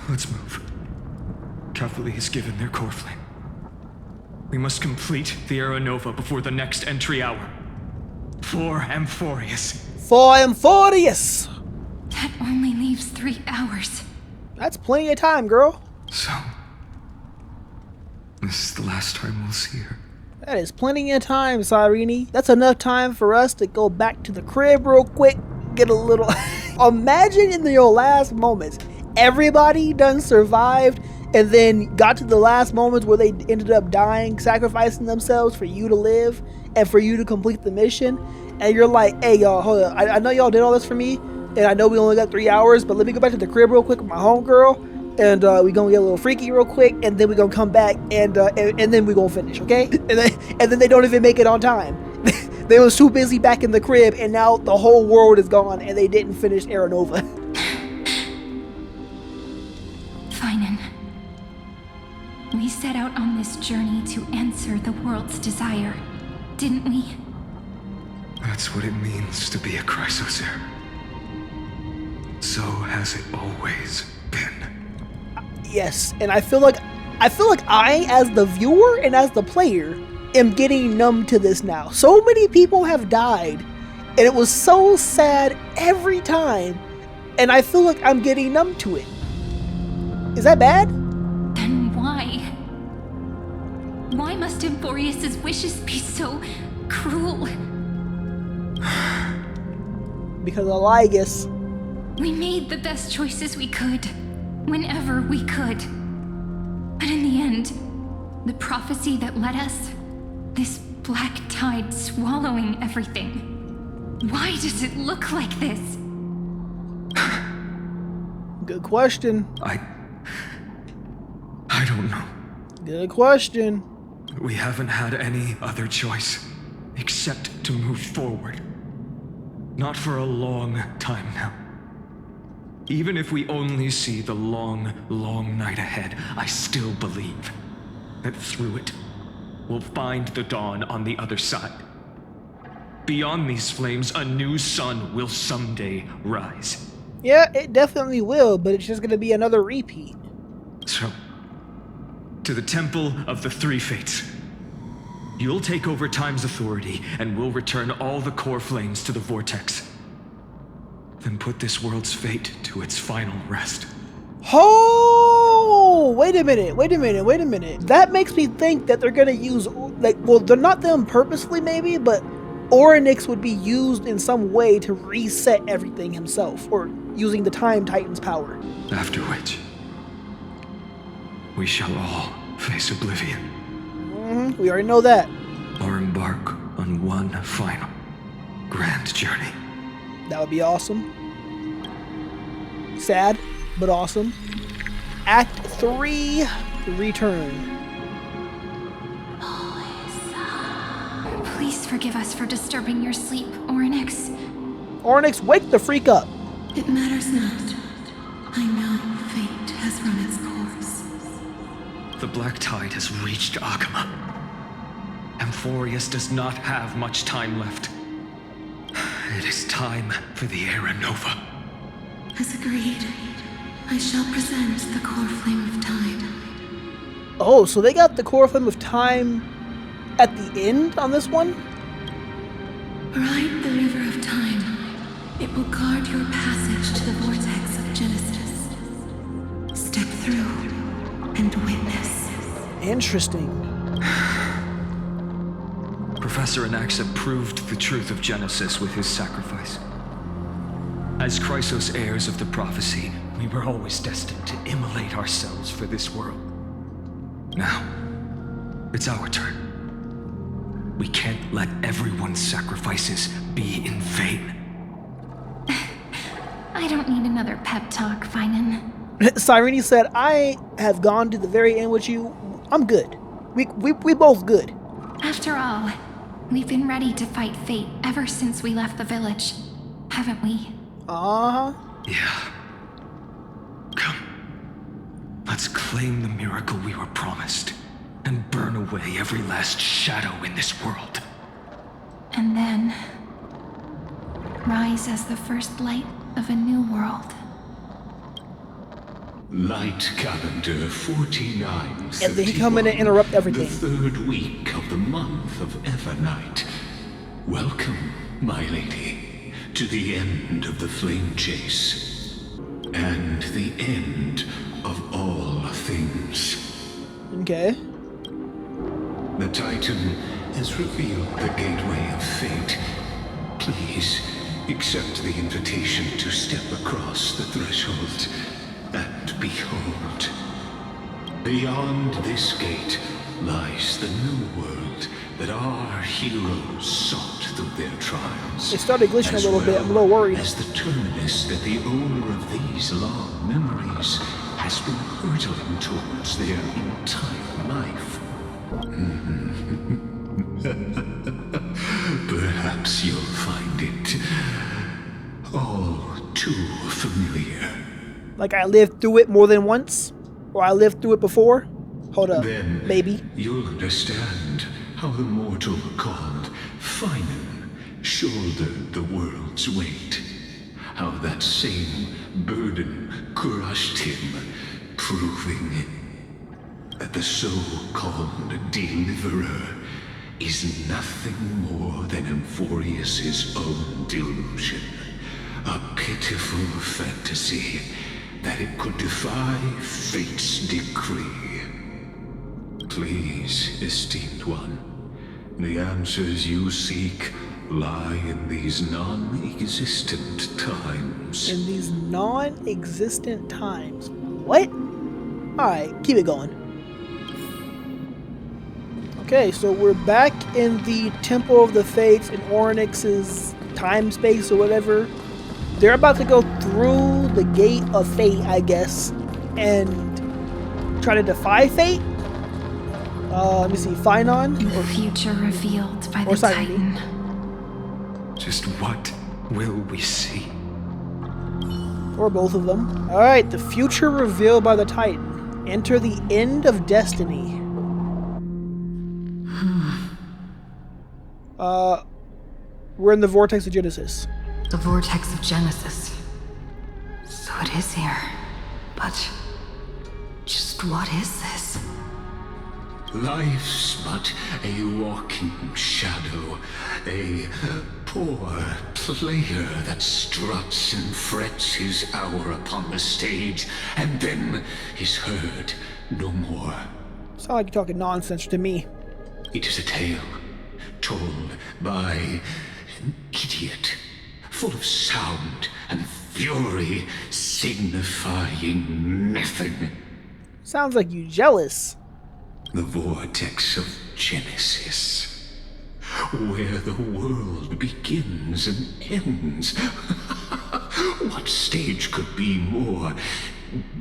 Let's move. Cavalry has given their core flame. We must complete the Era Nova before the next entry hour. For Amphoreus. For Amphoreus! That only leaves 3 hours. That's plenty of time, girl. So, this is the last time we'll see her. That is plenty of time, Cyrene. That's enough time for us to go back to the crib real quick, get a little... Imagine in your last moments, everybody done survived, and then got to the last moments where they ended up dying, sacrificing themselves for you to live, and for you to complete the mission, and you're like, hey y'all, hold up, I know y'all did all this for me, and I know we only got 3 hours, but let me go back to the crib real quick with my homegirl, and we gonna get a little freaky real quick, and then we gonna come back, and then we gonna finish, okay? And then they don't even make it on time. They was too busy back in the crib, and now the whole world is gone, and they didn't finish Era Nova. Finan, we set out on this journey to answer the world's desire, didn't we? That's what it means to be a Chrysosaur. So has it always been. Yes, and I feel like I, as the viewer and as the player, am getting numb to this now. So many people have died, and it was so sad every time, and I feel like I'm getting numb to it. Is that bad? Then why? Why must Amphoreus' wishes be so cruel? Because of Ligus. We made the best choices we could, whenever we could. But in the end, the prophecy that led us, this black tide swallowing everything. Why does it look like this? Good question. I don't know. Good question. We haven't had any other choice except to move forward. Not for a long time now. Even if we only see the long, long night ahead, I still believe that through it, we'll find the dawn on the other side. Beyond these flames, a new sun will someday rise. Yeah, it definitely will, but it's just gonna be another repeat. So, to the Temple of the Three Fates. You'll take over Time's authority, and we'll return all the core flames to the Vortex. Then put this world's fate to its final rest. Oh, wait a minute. That makes me think that they're gonna use, like, well, they're not them purposely maybe, but Orynyx would be used in some way to reset everything himself, or using the Time Titan's power. After which, we shall all face oblivion. We already know that. Or embark on one final grand journey. That would be awesome. Sad, but awesome. Act 3, Return. Please forgive us for disturbing your sleep, Orynyx. Orynyx, wake the freak up. It matters not. I know fate has run its course. The black tide has reached Akama. Amphoreus does not have much time left. It is time for the Era Nova. As agreed, I shall present the core flame of time. Oh, so they got the core flame of time at the end on this one? Ride the river of time. It will guard your passage to the vortex of Genesis. Step through and witness. Interesting. Professor Anaxa proved the truth of Genesis with his sacrifice. As Chrysos heirs of the prophecy, we were always destined to immolate ourselves for this world. Now, it's our turn. We can't let everyone's sacrifices be in vain. I don't need another pep talk, Finan. Cyrene said, I have gone to the very end with you. I'm good. We both good. After all, we've been ready to fight fate ever since we left the village, haven't we? Uh-huh. Yeah. Come. Let's claim the miracle we were promised and burn away every last shadow in this world. And then rise as the first light of a new world. Light calendar 49. And then he come in and interrupt everything. The third week of the month of Evernight. Welcome, my lady, to the end of the flame chase. And the end of all things. Okay. The Titan has revealed the gateway of fate. Please accept the invitation to step across the threshold. And behold, beyond this gate lies the new world that our heroes sought through their trials. It started glitching a little bit. I'm a little worried. As the terminus that the owner of these long memories has been hurtling towards their entire life. Perhaps you'll find it all too familiar. Like I lived through it more than once? Or I lived through it before? Hold up. Then Maybe. you'll understand how the mortal called Finan shouldered the world's weight. How that same burden crushed him, proving that the so-called deliverer is nothing more than Amphoreus' own delusion. A pitiful fantasy that it could defy fate's decree. Please, esteemed one, the answers you seek lie in these non-existent times. In these non-existent times. What? Alright, keep it going. Okay, so we're back in the Temple of the Fates in Oryx's time space or whatever. They're about to go through the Gate of Fate, I guess, and try to defy fate? Let me see, Finan? The future revealed by the Titan. Titan. Just what will we see? Or both of them. Alright, the future revealed by the Titan. Enter the end of destiny. We're in the Vortex of Genesis. The Vortex of Genesis. So it is here. But just what is this? Life's but a walking shadow, a poor player that struts and frets his hour upon the stage, and then is heard no more. Sound like you're talking nonsense to me. It is a tale told by an idiot, full of sound and fury, signifying nothing. Sounds like you jealous. The Vortex of Genesis, where the world begins and ends. What stage could be more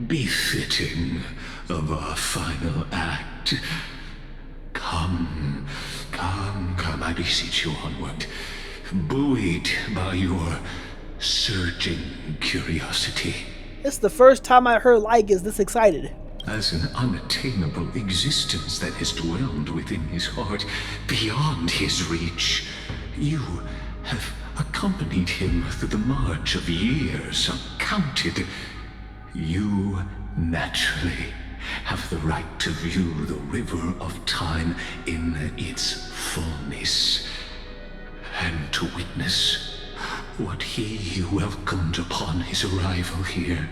befitting of our final act? Come, I beseech you onward, buoyed by your surging curiosity. It's the first time I heard Like is this excited. As an unattainable existence that has dwelled within his heart, beyond his reach, you have accompanied him through the march of years uncounted. You naturally have the right to view the river of time in its fullness, and to witness what he welcomed upon his arrival here.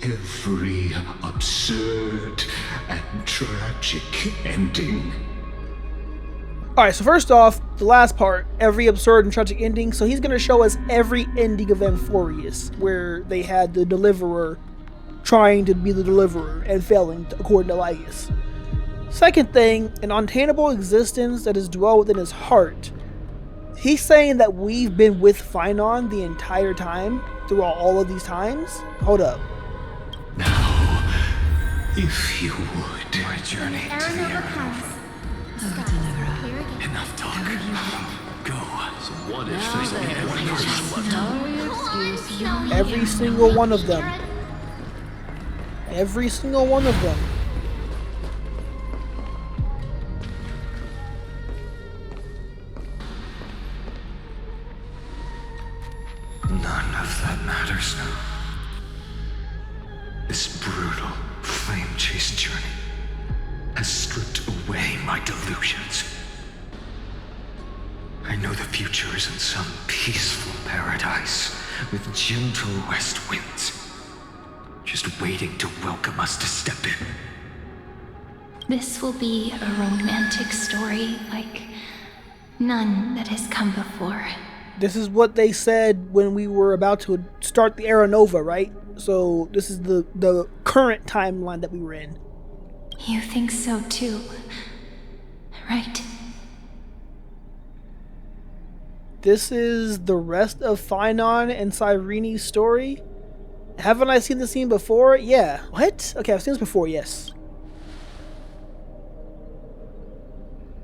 Every absurd and tragic ending. Alright, so first off, the last part, every absurd and tragic ending. So he's going to show us every ending of Amphoreus, where they had the deliverer trying to be the deliverer and failing, according to Lygus. Second thing, an unattainable existence that is dwelled within his heart. He's saying that we've been with Finan the entire time, throughout all of these times? Hold up. Now, if you would. My journey to the Aranova era. comes. Here again. Enough talk. Go. So what if there's only one person left? Every single one of them. Every single one of them. None of that matters now. This brutal flame chase journey has stripped away my delusions. I know the future is in some peaceful paradise with gentle west winds, just waiting to welcome us to step in. This will be a romantic story like none that has come before. This is what they said when we were about to start the Era Nova, right? So this is the current timeline that we were in. You think so too, right? This is the rest of Finon and Cyrene's story? Haven't I seen this scene before? Yeah. What? Okay, I've seen this before, yes.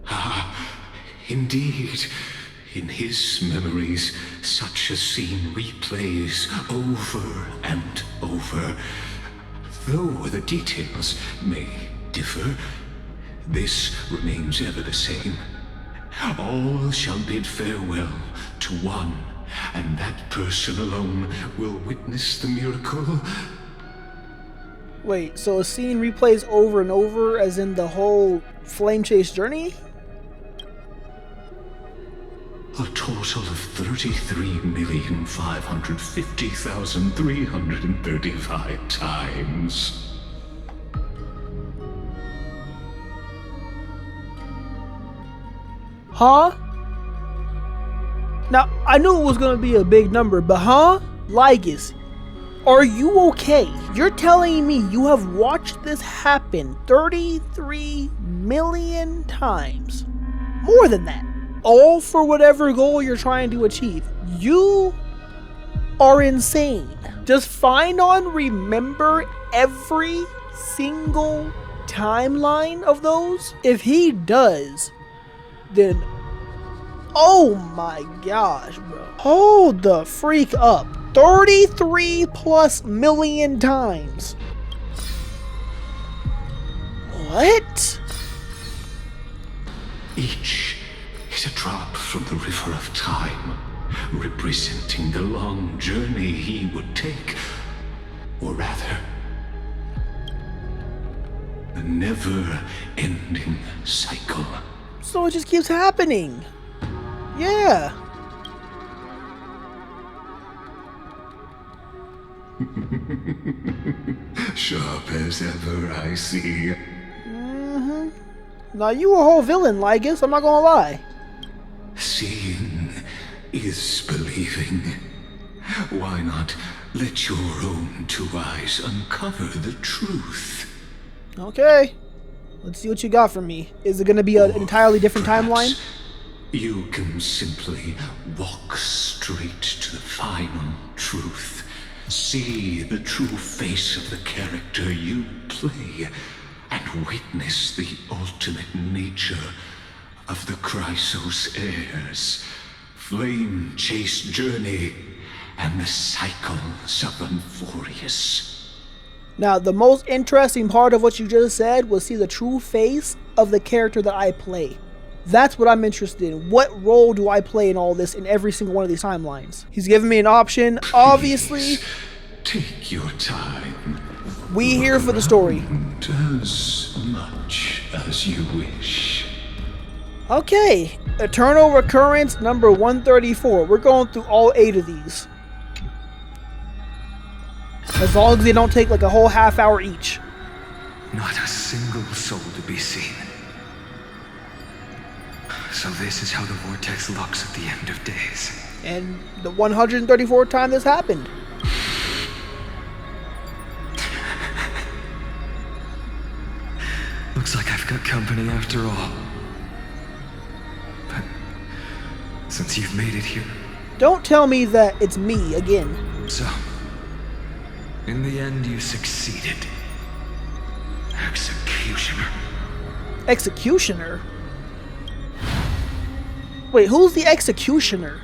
Ah, indeed. In his memories, such a scene replays over and over. Though the details may differ, this remains ever the same. All shall bid farewell to one, and that person alone will witness the miracle. Wait, so a scene replays over and over as in the whole flame chase journey? A total of 33,550,335 times. Huh? Now, I knew it was gonna be a big number, but huh? Lygus, are you okay? You're telling me you have watched this happen 33 million times? More than that. All for whatever goal you're trying to achieve. You are insane. Does Finon remember every single timeline of those? If he does, then oh my gosh, bro. Hold the freak up. 33 plus million times. What? Each is a drop from the river of time, representing the long journey he would take, or rather, the never-ending cycle. So it just keeps happening. Yeah. Sharp as ever, I see. Now you a whole villain, Lygus, I'm not gonna lie. Seeing is believing. Why not let your own two eyes uncover the truth? Okay. Let's see what you got for me. Is it gonna be an entirely different timeline? You can simply walk straight to the final truth. See the true face of the character you play, and witness the ultimate nature of the Chrysos heirs, flame chase journey, and the cycles of Amphoreus. Now, the most interesting part of what you just said was see the true face of the character that I play. That's what I'm interested in. What role do I play in all this in every single one of these timelines? He's giving me an option. Obviously, take your time. We here for the story. As much as you wish. Okay, Eternal Recurrence number 134. We're going through all 8 of these. As long as they don't take like a whole half hour each. Not a single soul to be seen. So this is how the vortex looks at the end of days. And the 134th time this happened. Looks like I've got company after all. But since you've made it here... Don't tell me that it's me again. So, in the end you succeeded. Executioner. Executioner? Wait, who's the Executioner?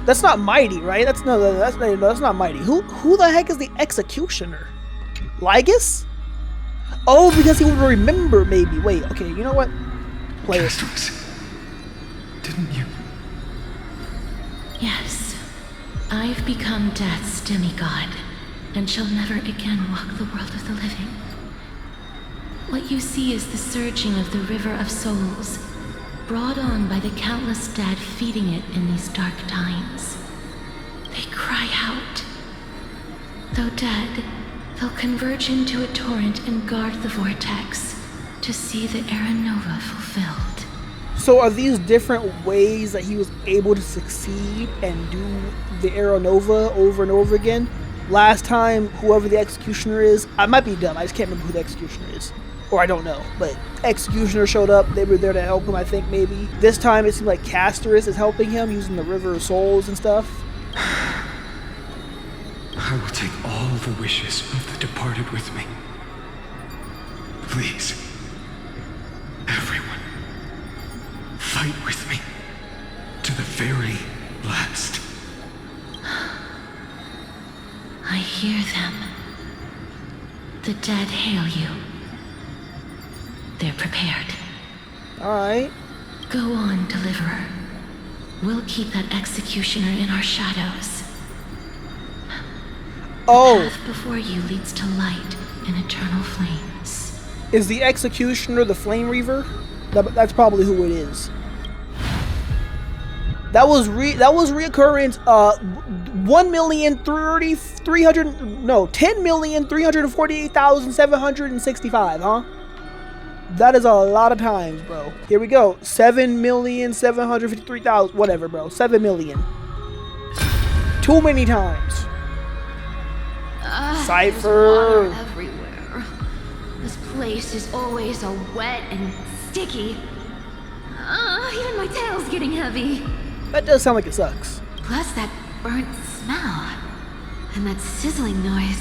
That's not Mighty, right? That's not Mighty. Who the heck is the Executioner? Lygus? Oh, because he would remember, maybe. Wait, okay, you know what? Play it. Didn't you? Yes. I've become Death's demigod, and shall never again walk the world of the living. What you see is the surging of the river of souls, brought on by the countless dead feeding it in these dark times. They cry out. Though dead, they'll converge into a torrent and guard the vortex to see the Era Nova fulfilled. So are these different ways that he was able to succeed and do the Era Nova over and over again? Last time, whoever the Executioner is, I might be dumb, I just can't remember who the Executioner is. Or I don't know, but Executioner showed up, they were there to help him, I think, maybe. This time it seems like Casterus is helping him, using the River of Souls and stuff. I will take all the wishes of the departed with me. Please, everyone, fight with me to the very last. I hear them. The dead hail you. They're prepared. Alright. Go on, Deliverer. We'll keep that Executioner in our shadows. Oh! The path before you leads to light and eternal flames. Is the Executioner the Flame Reaver? That's probably who it is. That was reoccurrence 10,348,765, huh? That is a lot of times, bro. Here we go. 7,753,000. Whatever, bro. 7 million. Too many times. Cypher. Water everywhere. This place is always so wet and sticky. Even my tail's getting heavy. That does sound like it sucks. Plus that burnt smell. And that sizzling noise.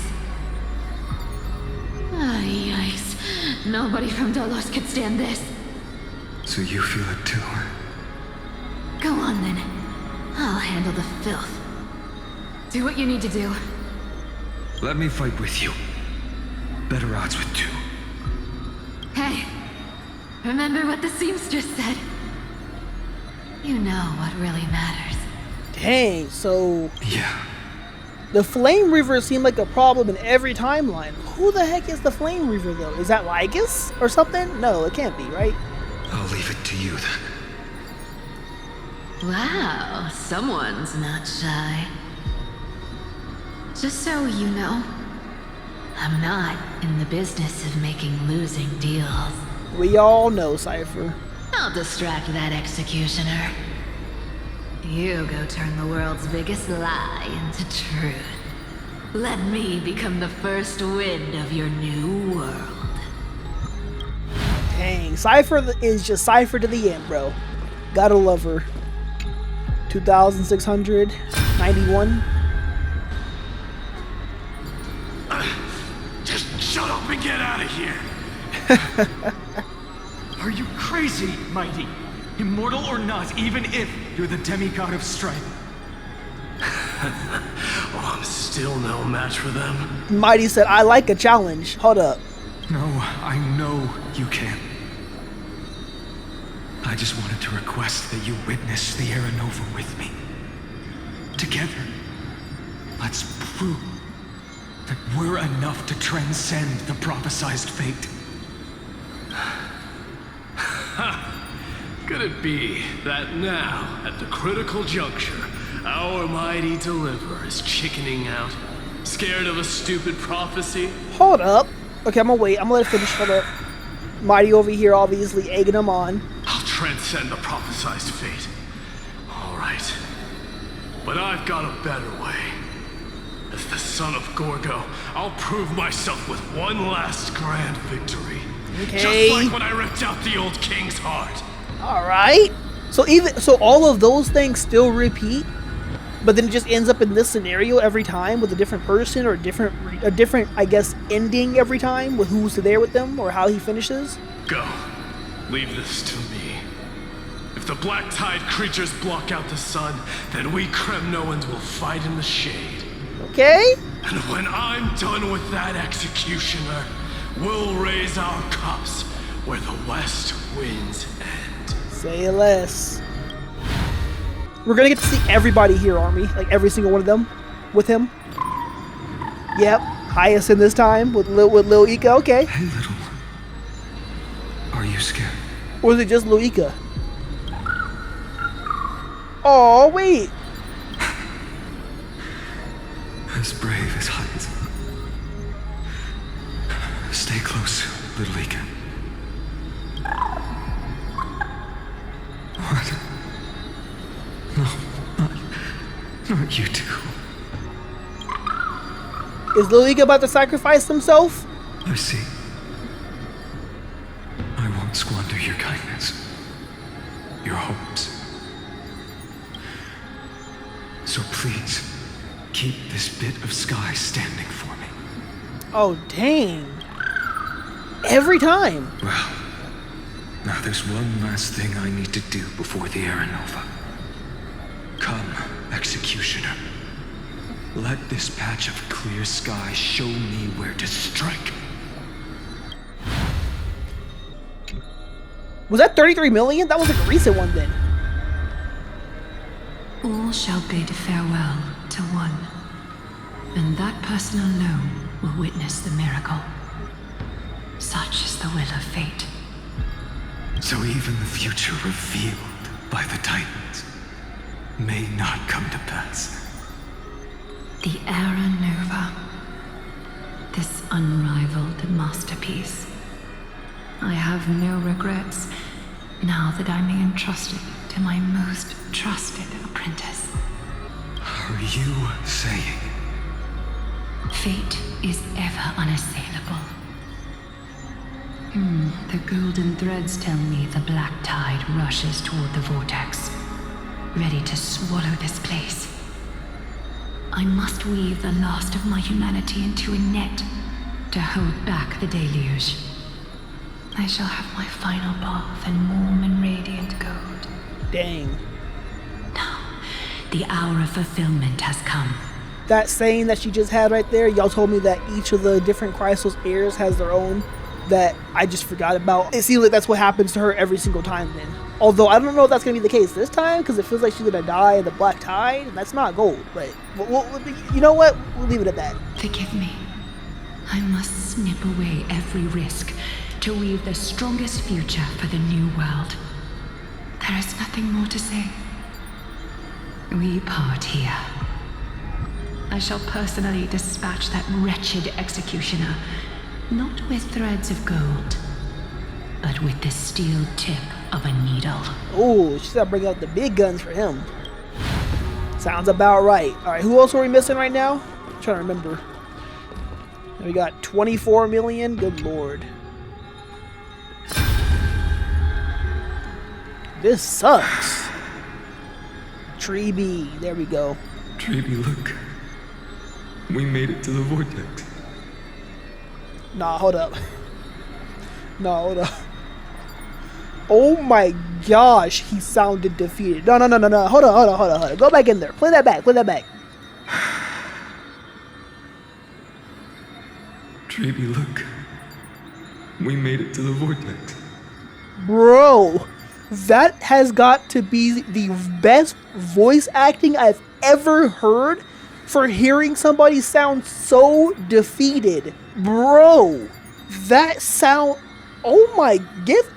Yikes. Nobody from Dolos could stand this. So you feel it too? Go on then. I'll handle the filth. Do what you need to do. Let me fight with you. Better odds with two. Hey, remember what the seamstress said? You know what really matters. Dang, so Yeah. the Flame Reaver seemed like a problem in every timeline. Who the heck is the Flame Reaver, though? Is that Lygus or something? No, it can't be, right? I'll leave it to you then. Wow, someone's not shy. Just so you know, I'm not in the business of making losing deals. We all know, Cypher. I'll distract that Executioner. You go turn the world's biggest lie into truth. Let me become the first wind of your new world. Dang, Cypher is just Cypher to the end, bro. Gotta love her. 2,691. Just shut up and get out of here! Are you crazy, Mighty? Immortal or not, even if you're the demigod of strife. Oh, I'm still no match for them. Mighty said, I like a challenge. Hold up. No, I know you can. I just wanted to request that you witness the Era Nova with me. Together, let's prove that we're enough to transcend the prophesized fate. Could it be that now, at the critical juncture, our mighty deliverer is chickening out? Scared of a stupid prophecy? Hold up. Okay, I'm gonna wait. I'm gonna let it finish. Hold up. Mighty over here, obviously, egging him on. I'll transcend the prophesized fate. Alright. But I've got a better way. As the son of Gorgo, I'll prove myself with one last grand victory. Okay. Just like when I ripped out the old king's heart. Alright. So all of those things still repeat, but then it just ends up in this scenario every time with a different person or a different, I guess, ending every time with who's there with them or how he finishes. Go. Leave this to me. If the black tide creatures block out the sun, then we Kremnoans will fight in the shade. Okay. And when I'm done with that executioner, we'll raise our cups where the west winds end. Say less. We're gonna get to see everybody here, Army. Like every single one of them with him. Yep. Highest in this time with Lil Ika. Okay. Hey, little one. Are you scared? Or is it just Lil Ika? Oh, wait. As brave as heights. Stay close, little Ika. What? No, not you two. Is Lil Ika about to sacrifice himself? I see. I won't squander your kindness, your hopes. So please, keep this bit of sky standing for me. Oh, dang. Every time. Well, now there's one last thing I need to do before the Aranova. Come, Executioner. Let this patch of clear sky show me where to strike. Was that 33 million? That was like a recent one then. All shall bid farewell to one, and that person alone will witness the miracle. Such is the will of fate. So even the future revealed by the Titans may not come to pass. The Era Nova. This unrivaled masterpiece. I have no regrets now that I may entrust it to my most trusted apprentice. Are you saying? Fate is ever unassailable. The golden threads tell me the black tide rushes toward the vortex, ready to swallow this place. I must weave the last of my humanity into a net to hold back the deluge. I shall have my final bath in warm and radiant gold. Dang. Now, the hour of fulfillment has come. That saying that she just had right there, y'all told me that each of the different Chrysos heirs has their own that I just forgot about. It seems like that's what happens to her every single time then. Although I don't know if that's going to be the case this time because it feels like she's going to die in the black tide. And that's not gold, but you know what? We'll leave it at that. Forgive me. I must snip away every risk to weave the strongest future for the new world. There is nothing more to say. We part here. I shall personally dispatch that wretched executioner, not with threads of gold, but with the steel tip of a needle. Oh, she's got to bring out the big guns for him. Sounds about right. All right, who else are we missing right now? I'm trying to remember. We got 24 million. Good lord. This sucks. Tree B. There we go. Treeby, look. We made it to the vortex. Nah, hold up. Nah, hold up. Oh my gosh, he sounded defeated. No. Hold on. Go back in there. Play that back. Treeby, look. We made it to the vortex. Bro, that has got to be the best voice acting I've ever heard for hearing somebody sound so defeated. Bro, that sound... Oh my...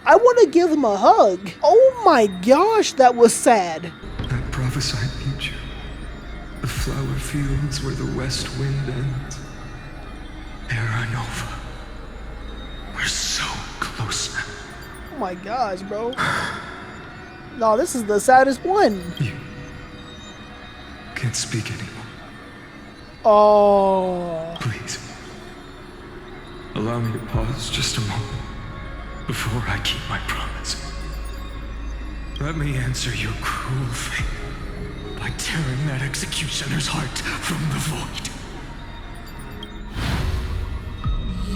I want to give him a hug. Oh my gosh, that was sad. That prophesied future. The flower fields where the west wind ends. Era Nova. We're so close now. Oh my gosh, bro. No, this is the saddest one. You can't speak anymore. Oh. Please. Allow me to pause just a moment before I keep my promise. Let me answer your cruel fate by tearing that executioner's heart from the void.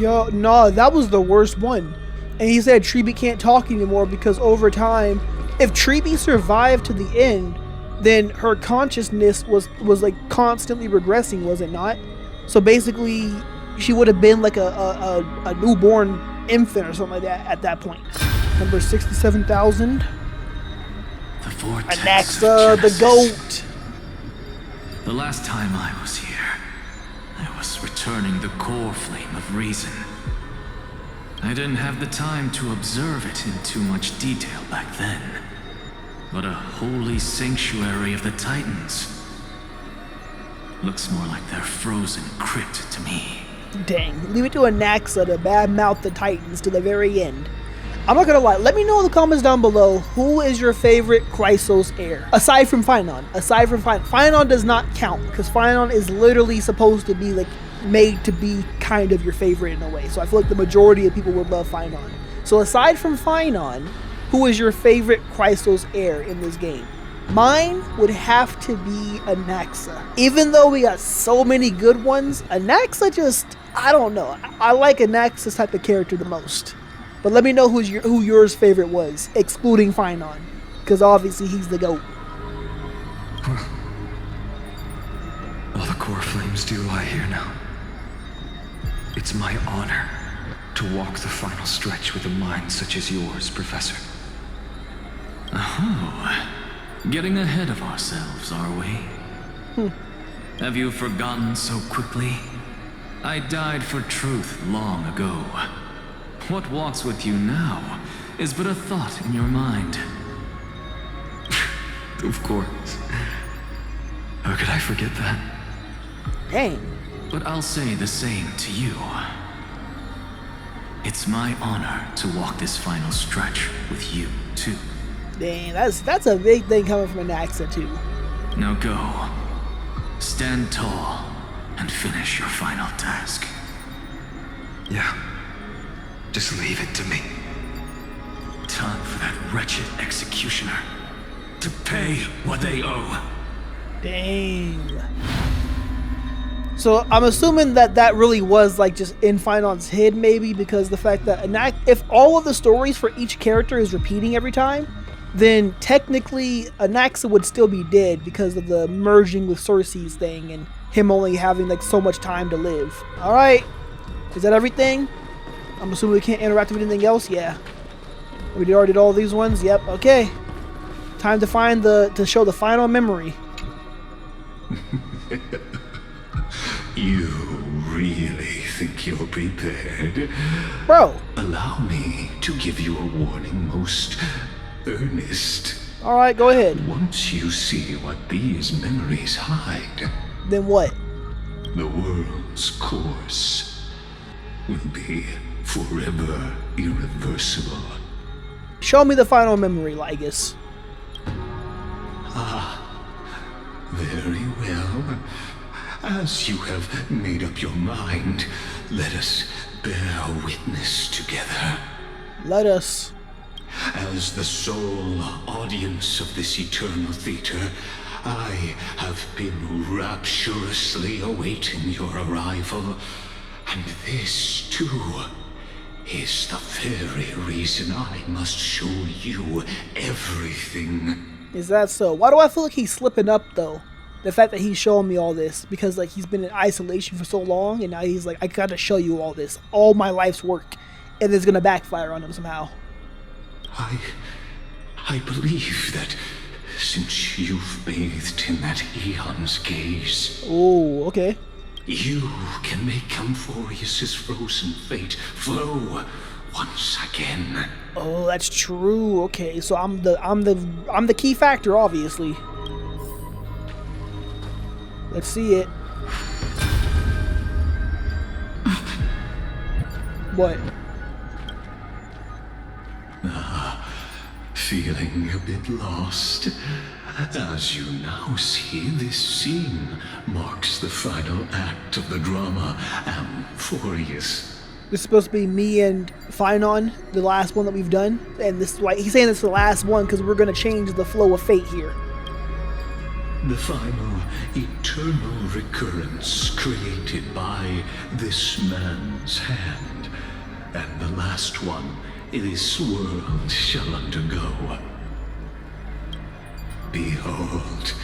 Yo, no, that was the worst one. And he said Treeby can't talk anymore because over time, if Treeby survived to the end, then her consciousness was like constantly regressing, was it not? So basically, she would have been like a newborn infant or something like that at that point. Number 67,000. The vortex. Anaxa, the goat. The last time I was here, I was returning the core flame of reason. I didn't have the time to observe it in too much detail back then. But a holy sanctuary of the Titans. Looks more like their frozen crypt to me. Dang, leave it to Anaxa to badmouth the Titans to the very end. I'm not gonna lie, let me know in the comments down below, who is your favorite Chrysos heir? Aside from Phynon. Phynon does not count, because Phynon is literally supposed to be like made to be kind of your favorite in a way. So I feel like the majority of people would love Phynon. So aside from Phynon, who is your favorite Chrysos heir in this game? Mine would have to be Anaxa. Even though we got so many good ones, Anaxa just, I don't know. I like Anaxa's type of character the most. But let me know who yours favorite was, excluding Phynon. Because obviously he's the GOAT. All the core flames do lie here now. It's my honor to walk the final stretch with a mind such as yours, Professor. Oh, getting ahead of ourselves, are we? Have you forgotten so quickly? I died for truth long ago. What walks with you now is but a thought in your mind. Of course. How could I forget that? Dang. But I'll say the same to you. It's my honor to walk this final stretch with you, too. Dang, that's a big thing coming from Anaxa, too. Now go. Stand tall and finish your final task. Yeah. Just leave it to me. Time for that wretched executioner to pay what they owe. Dang. So I'm assuming that really was like just in Phynon's head, maybe, because the fact that if all of the stories for each character is repeating every time, then technically Anaxa would still be dead because of the merging with Cersei's thing and him only having like so much time to live. All right, is that everything? I'm assuming we can't interact with anything else. Yeah, we already did all these ones. Yep. Okay, time to find to show the final memory. You really think you're prepared? Bro. Allow me to give you a warning, most earnest. Alright, go ahead. Once you see what these memories hide, then what? The world's course will be forever irreversible. Show me the final memory, Lygus. Very well. As you have made up your mind, let us bear witness together. Let us. As the sole audience of this eternal theater, I have been rapturously awaiting your arrival. And this, too, is the very reason I must show you everything. Is that so? Why do I feel like he's slipping up, though? The fact that he's showing me all this, because like he's been in isolation for so long, and now he's like, I gotta show you all this, all my life's work, and it's gonna backfire on him somehow. I believe that since you've bathed in that eon's gaze, oh, okay, you can make Amphoreus' frozen fate flow once again. Oh, that's true. Okay, so I'm the key factor, obviously. Let's see it. What? Feeling a bit lost? As you now see, this scene marks the final act of the drama Amphoreus. This is supposed to be me and Phynon, the last one that we've done, and this is why he's saying it's the last one because we're gonna change the flow of fate here. The final eternal recurrence created by this man's hand, and the last one this world shall undergo. Behold,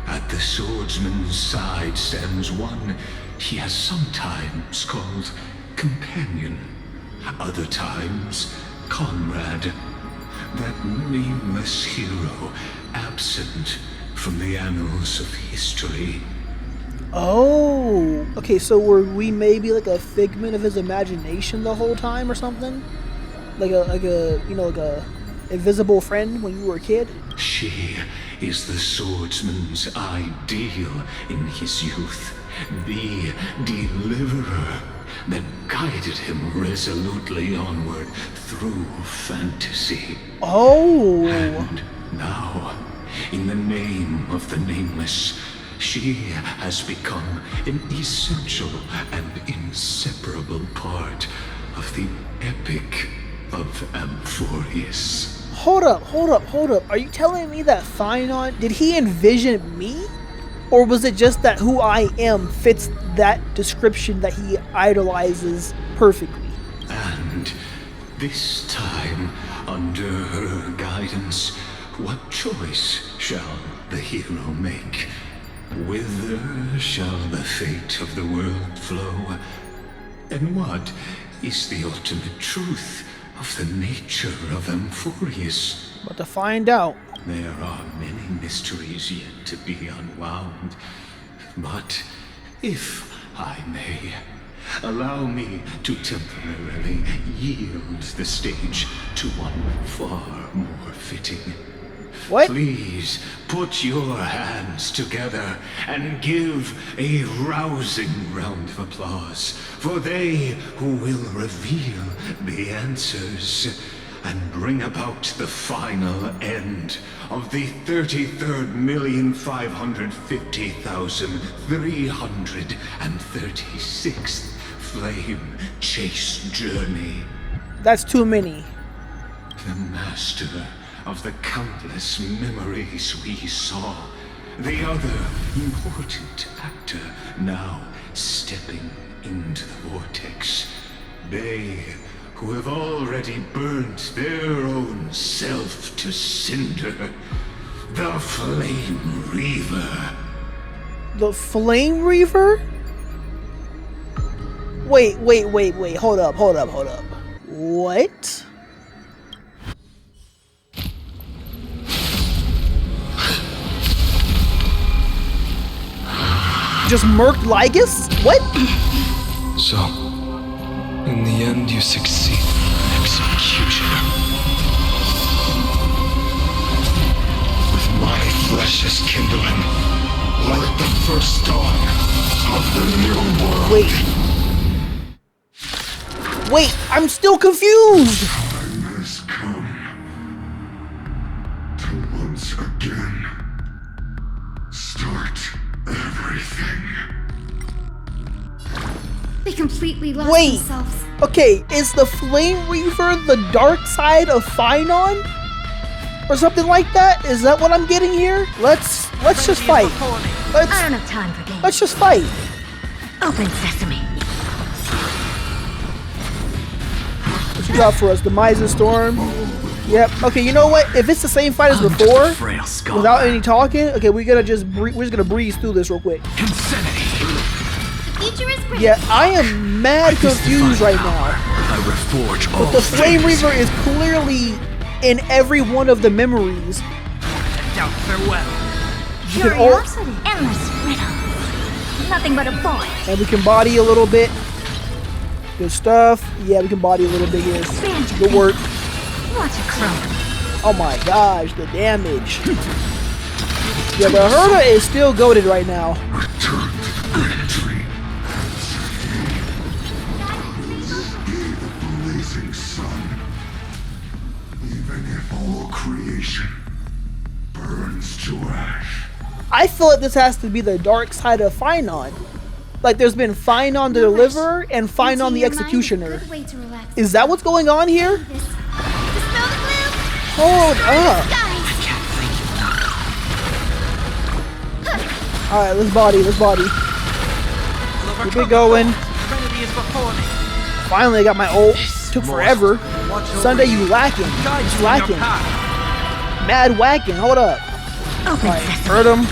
at the swordsman's side stands one he has sometimes called companion, other times comrade. That nameless hero absent from the annals of history. Oh, okay, so were we maybe like a figment of his imagination the whole time or something? Like a invisible friend when you were a kid? She is the swordsman's ideal in his youth, the deliverer that guided him resolutely onward through fantasy. Oh! And now, in the name of the nameless, she has become an essential and inseparable part of the epic of Amphoreus. Hold up. Are you telling me that Finon, did he envision me? Or was it just that who I am fits that description that he idolizes perfectly? And this time, under her guidance, what choice shall the hero make? Whither shall the fate of the world flow? And what is the ultimate truth of the nature of Amphoreus? But to find out. There are many mysteries yet to be unwound. But if I may, allow me to temporarily yield the stage to one far more fitting. What? Please put your hands together and give a rousing round of applause for they who will reveal the answers and bring about the final end of the 33,550,336th flame chase journey. That's too many. The master of the countless memories we saw. The other important actor now stepping into the vortex. They who have already burnt their own self to cinder. The Flame Reaver. The Flame Reaver? Wait. Hold up. What? Just murked Lygus? What? So, in the end, you succeed. Executioner. With my flesh as kindling, like the first dawn of the new world. Wait, I'm still confused! Time has come to once again start everything. They completely lost Wait. themselves. Okay, is the Flame Reaver the dark side of Finon? Or something like that? Is that what I'm getting here? Let's just fight. I don't have time for games. Let's just fight. Open sesame. What you got for us? Demise and Storm? Yep. Okay, you know what? If it's the same fight as before, without any talking, okay, we're just gonna breeze through this real quick. Insanity. The future is great. Yeah, I am mad confused right now. I reforge all But the Flame things. Reaver is clearly in every one of the memories. Farewell. You can all, Curiosity. Endless riddles. Nothing but a boy. and we can body a little bit. Good stuff. Yeah, we can body a little bit here. Good work. Watch a crone. Oh my gosh, the damage. Yeah, the Herda is still goated right now. Return to the great tree. Be the blazing sun. Even if all creation burns to ash. I feel like this has to be the dark side of Finon. Like there's been Finon the Deliverer and Finon the Executioner. Good way to relax. Is that what's going on here? This. Dispel the gloom. Hold up. Skies. Alright, let's body. Keep it going. Finally, I got my ult. Took forever. Sunday, you lacking. Just lacking. Mad whacking. Hold up. Alright, hurt him.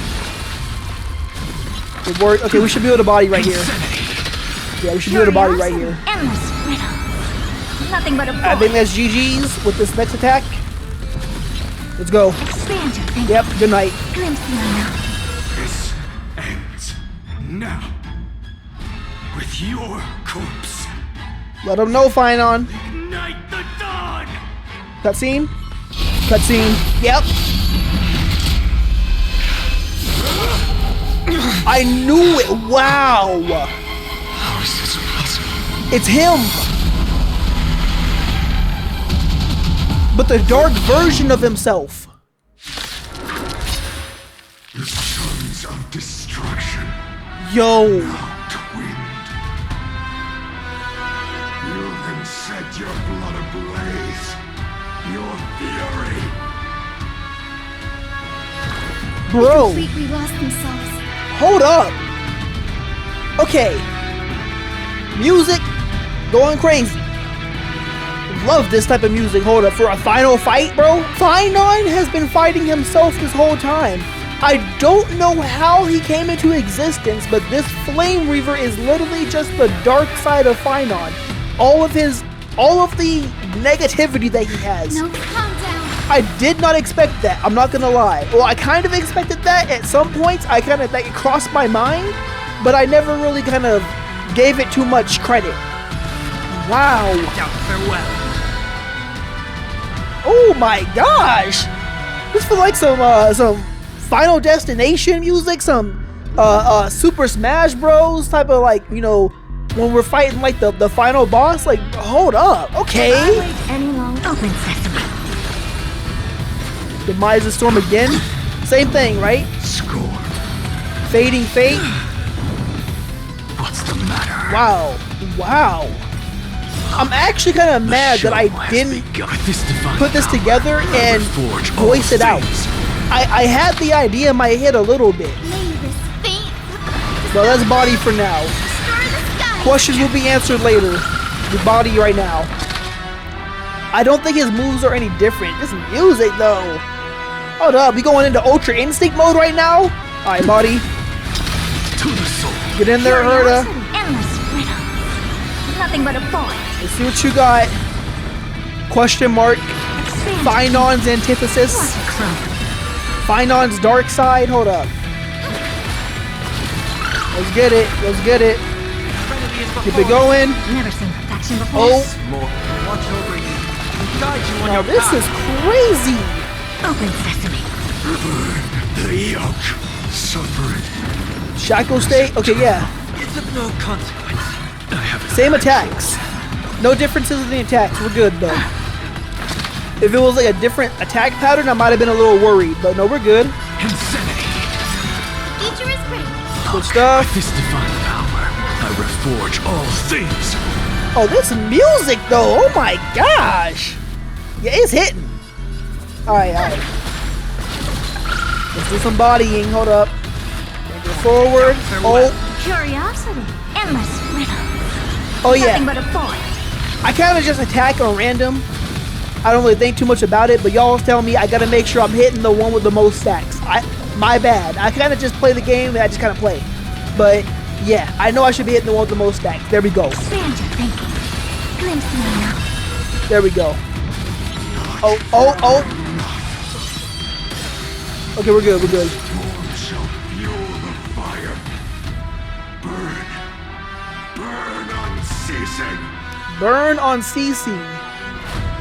Good work. Okay, we should be able to body right here. Yeah, we should do the body right here. Endless riddle. Nothing but a I think that's GG's with this next attack. Let's go. Expand your thinking. Yep, good night. Glimpse the unknown. This ends now with your corpse. Let him know, Finon. Ignite the dawn! Cutscene? Cutscene. Yep. I knew it. Wow. How is this possible? It's him. But the dark version of himself. The sons of destruction. Yo. Not wind. You can set your blood ablaze. Your fury. Bro. Completely lost themselves. Hold up. Okay. Music going crazy. Love this type of music. Hold up. For a final fight, bro? Finon has been fighting himself this whole time. I don't know how he came into existence, but this Flame Reaver is literally just the dark side of Finon. All of the negativity that he has. No, calm down. I did not expect that. I'm not gonna lie. Well, I kind of expected that at some points. I kind of like it crossed my mind, but I never really kind of gave it too much credit. Wow. Oh my gosh. This feels like some Final Destination music, some Super Smash Bros type of like, you know, when we're fighting like the final boss. Like, hold up. Okay. Any long open sesame. Demise the Storm again. Same thing, right? Score. Fading Fate. What's the matter? Wow. Wow. I'm actually kind of mad that I didn't put this together and voice it out. I had the idea in my head a little bit. May this faint. But that's body for now. Destroy the sky. Questions will be answered later. The body right now. I don't think his moves are any different. This music though. Hold up, we going into Ultra Instinct mode right now? Alright, body. To the soul. Get in there, Herda. Endless riddle. Nothing but a void. Let's see what you got. Question mark. Finon's antithesis. What a clown. Finon's dark side. Hold up. Let's get it. Let's get it. Keep it going. Never seen perfection before. Oh. More. Watch over you. Guide you on Now your this path. is crazy. Open sesame. The yoke. Suffer it. Shackle state. Okay, yeah. It's of no consequence. I haven't. Same attacks. No differences in the attacks. We're good though. If it was like a different attack pattern, I might have been a little worried. But no, we're good. Insanity. Future is great. Good stuff. This divine power, I reforge all things. Oh, this music though. Oh my gosh. Yeah, it's hitting. Alright, alright. Let's do some bodying. Hold up. Go forward. Oh, Curiosity. Endless riddle. oh yeah. Nothing but a void. I kind of just attack on random. I don't really think too much about it, but y'all tell me I gotta make sure I'm hitting the one with the most stacks. My bad. I kind of just play the game and I just kind of play. But yeah, I know I should be hitting the one with the most stacks. There we go. Expand your thinking. Glimpse the unknown. There we go. Oh, oh, oh. Okay, we're good. We're good. Storm shall fuel the fire. Burn. Burn unceasing. Burn on CC.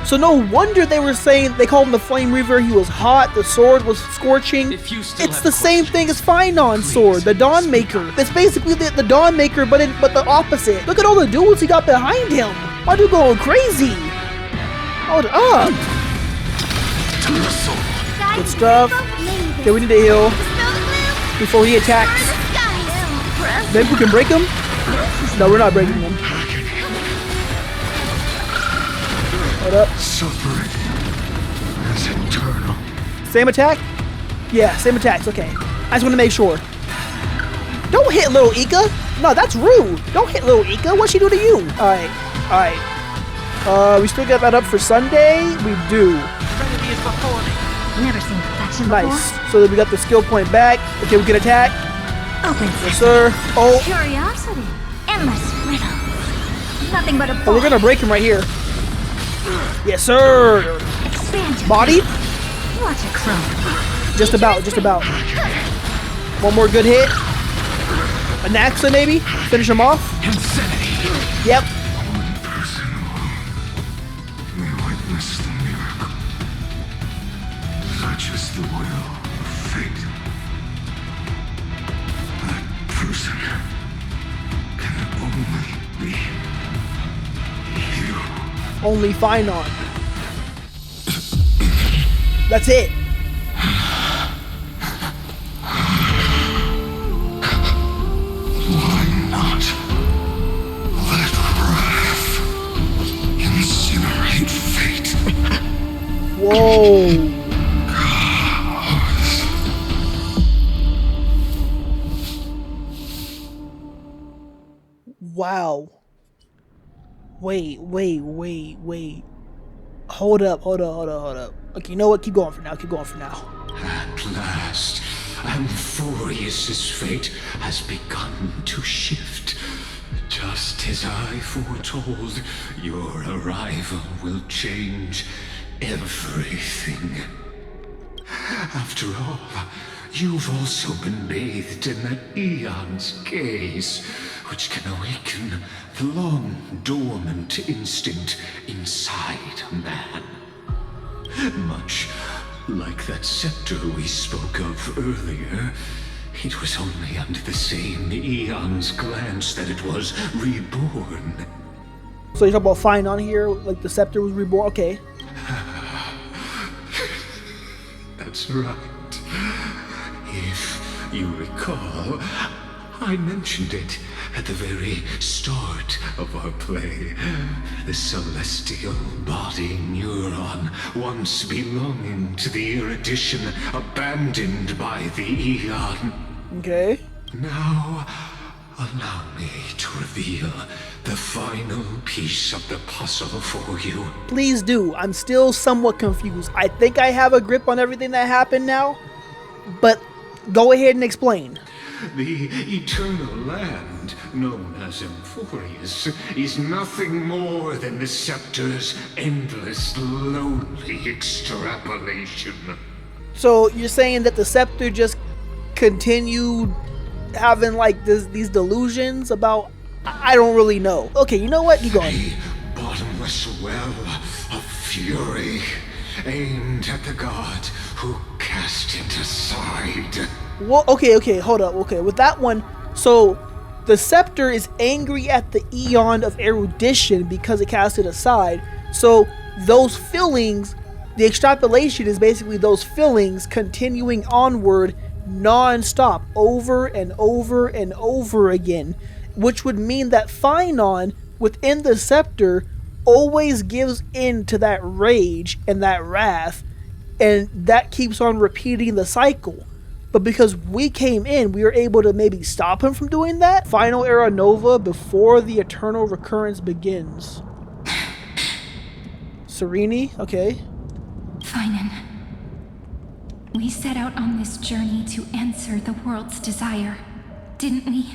So no wonder they were saying they called him the Flame Reaver. He was hot. The sword was scorching. If you still It's have the same thing as questions, Finon's sword, the Dawn Maker. It's basically the Dawn Maker, but the opposite. Look at all the dudes he got behind him. My dude going crazy. Hold up. To the soul. Good stuff. Okay, we need to heal before he attacks. Maybe we can break him? No, we're not breaking him. Hold up. Suffer it as eternal. Same attack? Yeah, same attacks. Okay. I just want to make sure. Don't hit little Ika. No, that's rude. Don't hit little Ika. What'd she do to you? Alright. Alright. We still got that up for Sunday? We do. Trinity is before me. Never seen perfection before. Nice. So then we got the skill point back. Okay, we can attack. Open Yes, sesame. sir. Oh, Curiosity. Endless riddle. Nothing but a Oh, we're gonna break him right here. Yes, sir. Expansion. Body? Watch it crow. Just about, just about. One more good hit. A Naxa maybe? Finish him off? Insanity. Yep. One person may witness the miracle. Such is the will of fate. That person can only be you. Only Finon. That's it. Why not let wrath incinerate fate? Whoa. Wow. Wait. Hold up. Okay, you know what? Keep going for now. At last, Amphoreus' fate has begun to shift. Just as I foretold, your arrival will change everything. After all, you've also been bathed in that Eon's gaze, which can awaken the long-dormant instinct inside a man. Much like that scepter we spoke of earlier, it was only under the same Eon's glance that it was reborn. So you're talking about Finon here, like the scepter was reborn? Okay. That's right. If you recall, I mentioned it at the very start of our play. The celestial body neuron, once belonging to the erudition abandoned by the Eon. Okay. Now, allow me to reveal the final piece of the puzzle for you. Please do. I'm still somewhat confused. I think I have a grip on everything that happened now, but go ahead and explain. The eternal land, known as Amphoreus, is nothing more than the scepter's endless, lonely extrapolation. So you're saying that the scepter just continued having like these delusions about, I don't really know. Okay, you know what? Keep going. A bottomless well of fury aimed at the god who cast it aside. Well, okay, hold up. Okay, with that one, so the scepter is angry at the Eon of erudition because it cast it aside. So those feelings, the extrapolation is basically those feelings continuing onward non-stop over and over and over again, which would mean that Finon within the scepter always gives in to that rage and that wrath, and that keeps on repeating the cycle. But because we came in, we were able to maybe stop him from doing that. Final era Nova before the eternal recurrence begins. Serene, okay. Finan. We set out on this journey to answer the world's desire, didn't we?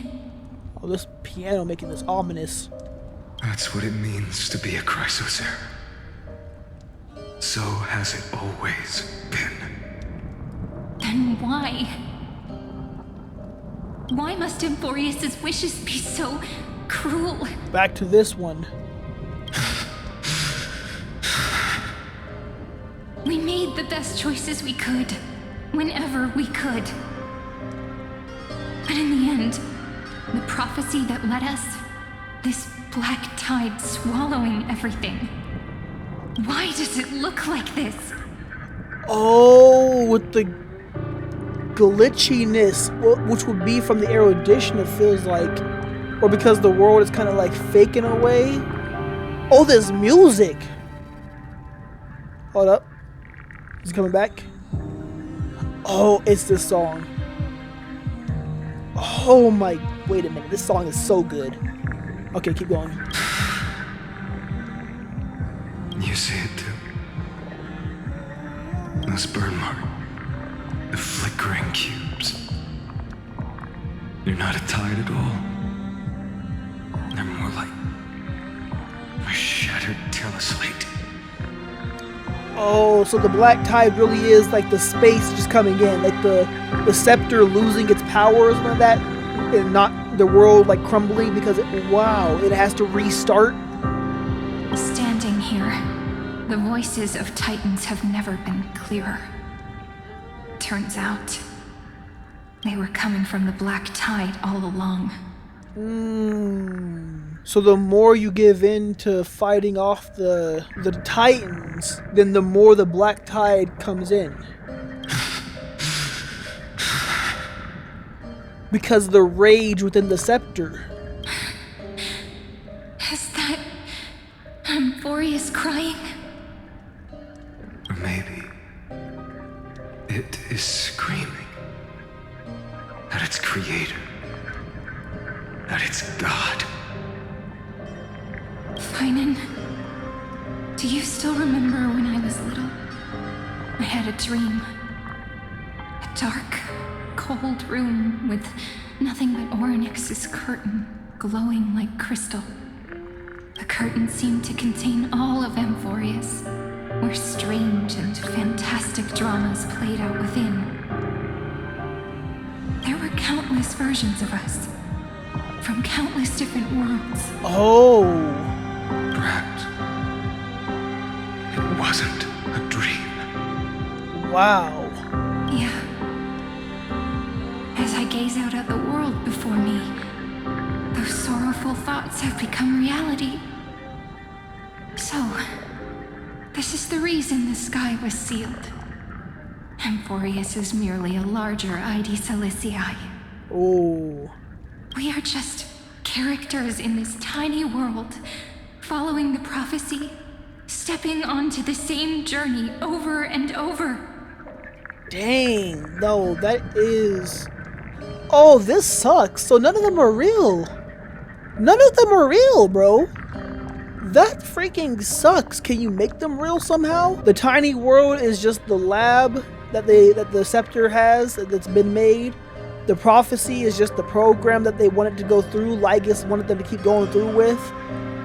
Oh, this piano making this ominous. That's what it means to be a Chrysosaur. So has it always been. Then why? Why must Amphoreus' wishes be so cruel? Back to this one. We made the best choices we could, whenever we could. But in the end, the prophecy that led us, this black tide swallowing everything. Why does it look like this? Oh, with the glitchiness, which would be from the erudition, it feels like, or because the world is kind of like faking away. Oh, there's music. Hold up, is it coming back? Oh, it's this song. Oh my, wait a minute, this song is so good. Okay, keep going. You see it too. Those burn marks. The flickering cubes. You're not a tide at all. a shattered teleslate. Oh, so the black tide really is like the space just coming in, like the scepter losing its powers and that, and not the world like crumbling because it has to restart. Standing here, the voices of Titans have never been clearer. Turns out, they were coming from the black tide all along. So the more you give in to fighting off the Titans, then the more the black tide comes in. Because the rage within the scepter. Is that Amphoreus crying? Or maybe it is screaming at its creator, at its god. Finan, do you still remember when I was little? I had a dream. A dark, cold room with nothing but Orynyx's curtain glowing like crystal. The curtain seemed to contain all of Amphoreus, where strange and fantastic dramas played out within. There were countless versions of us, from countless different worlds. Oh. Perhaps it wasn't a dream. Wow. Yeah. As I gaze out at the world before me, those sorrowful thoughts have become reality. So, this is the reason the sky was sealed. Amphoreus is merely a larger ID Ciliciae. Oh. We are just characters in this tiny world, following the prophecy, stepping onto the same journey over and over. Dang, no, that is... Oh, this sucks. So none of them are real. None of them are real, bro. That freaking sucks. Can you make them real somehow? The tiny world is just the lab that the scepter has that's been made. The prophecy is just the program that they wanted to go through. Lygus wanted them to keep going through with.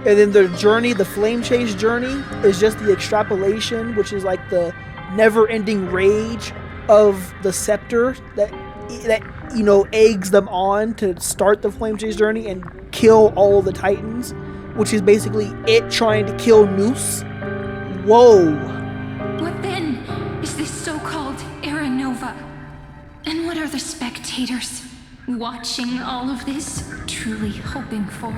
And then the journey, the flame chase journey, is just the extrapolation, which is like the never-ending rage of the scepter that you know eggs them on to start the flame chase journey and kill all of the Titans, which is basically it trying to kill Noose. Whoa. What then is this so-called Era Nova? And what are the spectators watching all of this truly hoping for?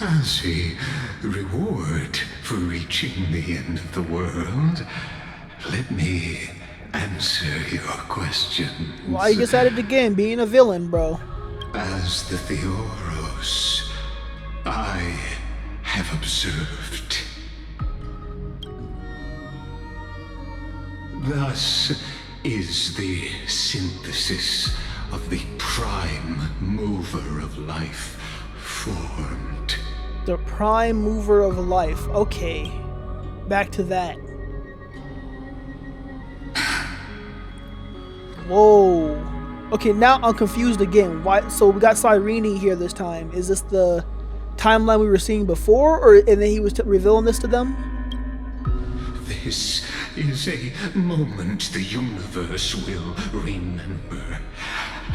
As a reward for reaching the end of the world, let me answer your questions. Why you just at it again, being a villain, bro? As the Theoros, I have observed. Thus is the synthesis of the prime mover of life formed. The prime mover of life. Okay. Back to that. Whoa. Okay, now I'm confused again. Why? So we got Cyrene here this time. Is this the timeline we were seeing before, or and then he was revealing this to them? This is a moment the universe will remember.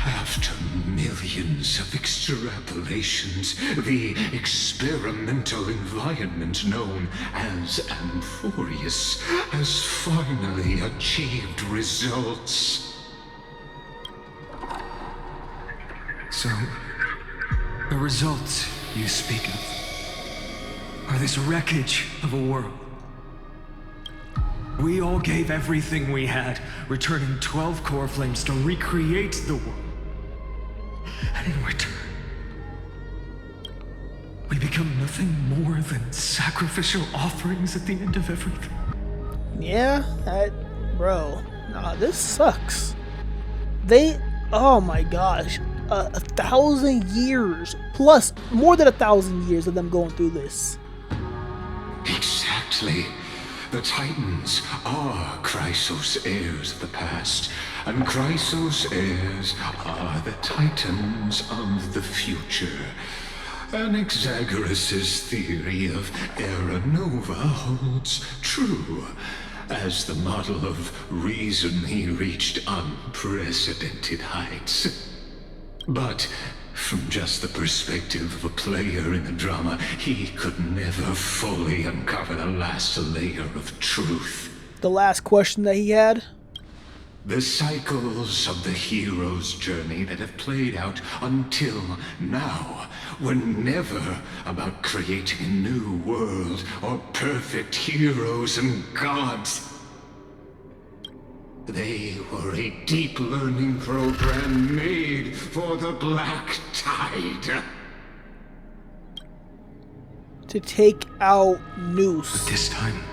After millions of extrapolations, the experimental environment known as Amphoreus has finally achieved results. So, the results you speak of are this wreckage of a world. We all gave everything we had, returning 12 core flames to recreate the world. And in return, we become nothing more than sacrificial offerings at the end of everything. Yeah, bro. Nah, this sucks. Oh my gosh. 1,000 years, plus more than 1,000 years of them going through this. Exactly. The Titans are Chrysos heirs of the past, and Chrysos heirs are the Titans of the future. Anaxagoras' theory of Era Nova holds true. As the model of reason, he reached unprecedented heights. But from just the perspective of a player in the drama, he could never fully uncover the last layer of truth. The last question that he had? The cycles of the hero's journey that have played out until now were never about creating a new world or perfect heroes and gods. They were a deep learning program made for the Black Tide. To take out Noose. But this time,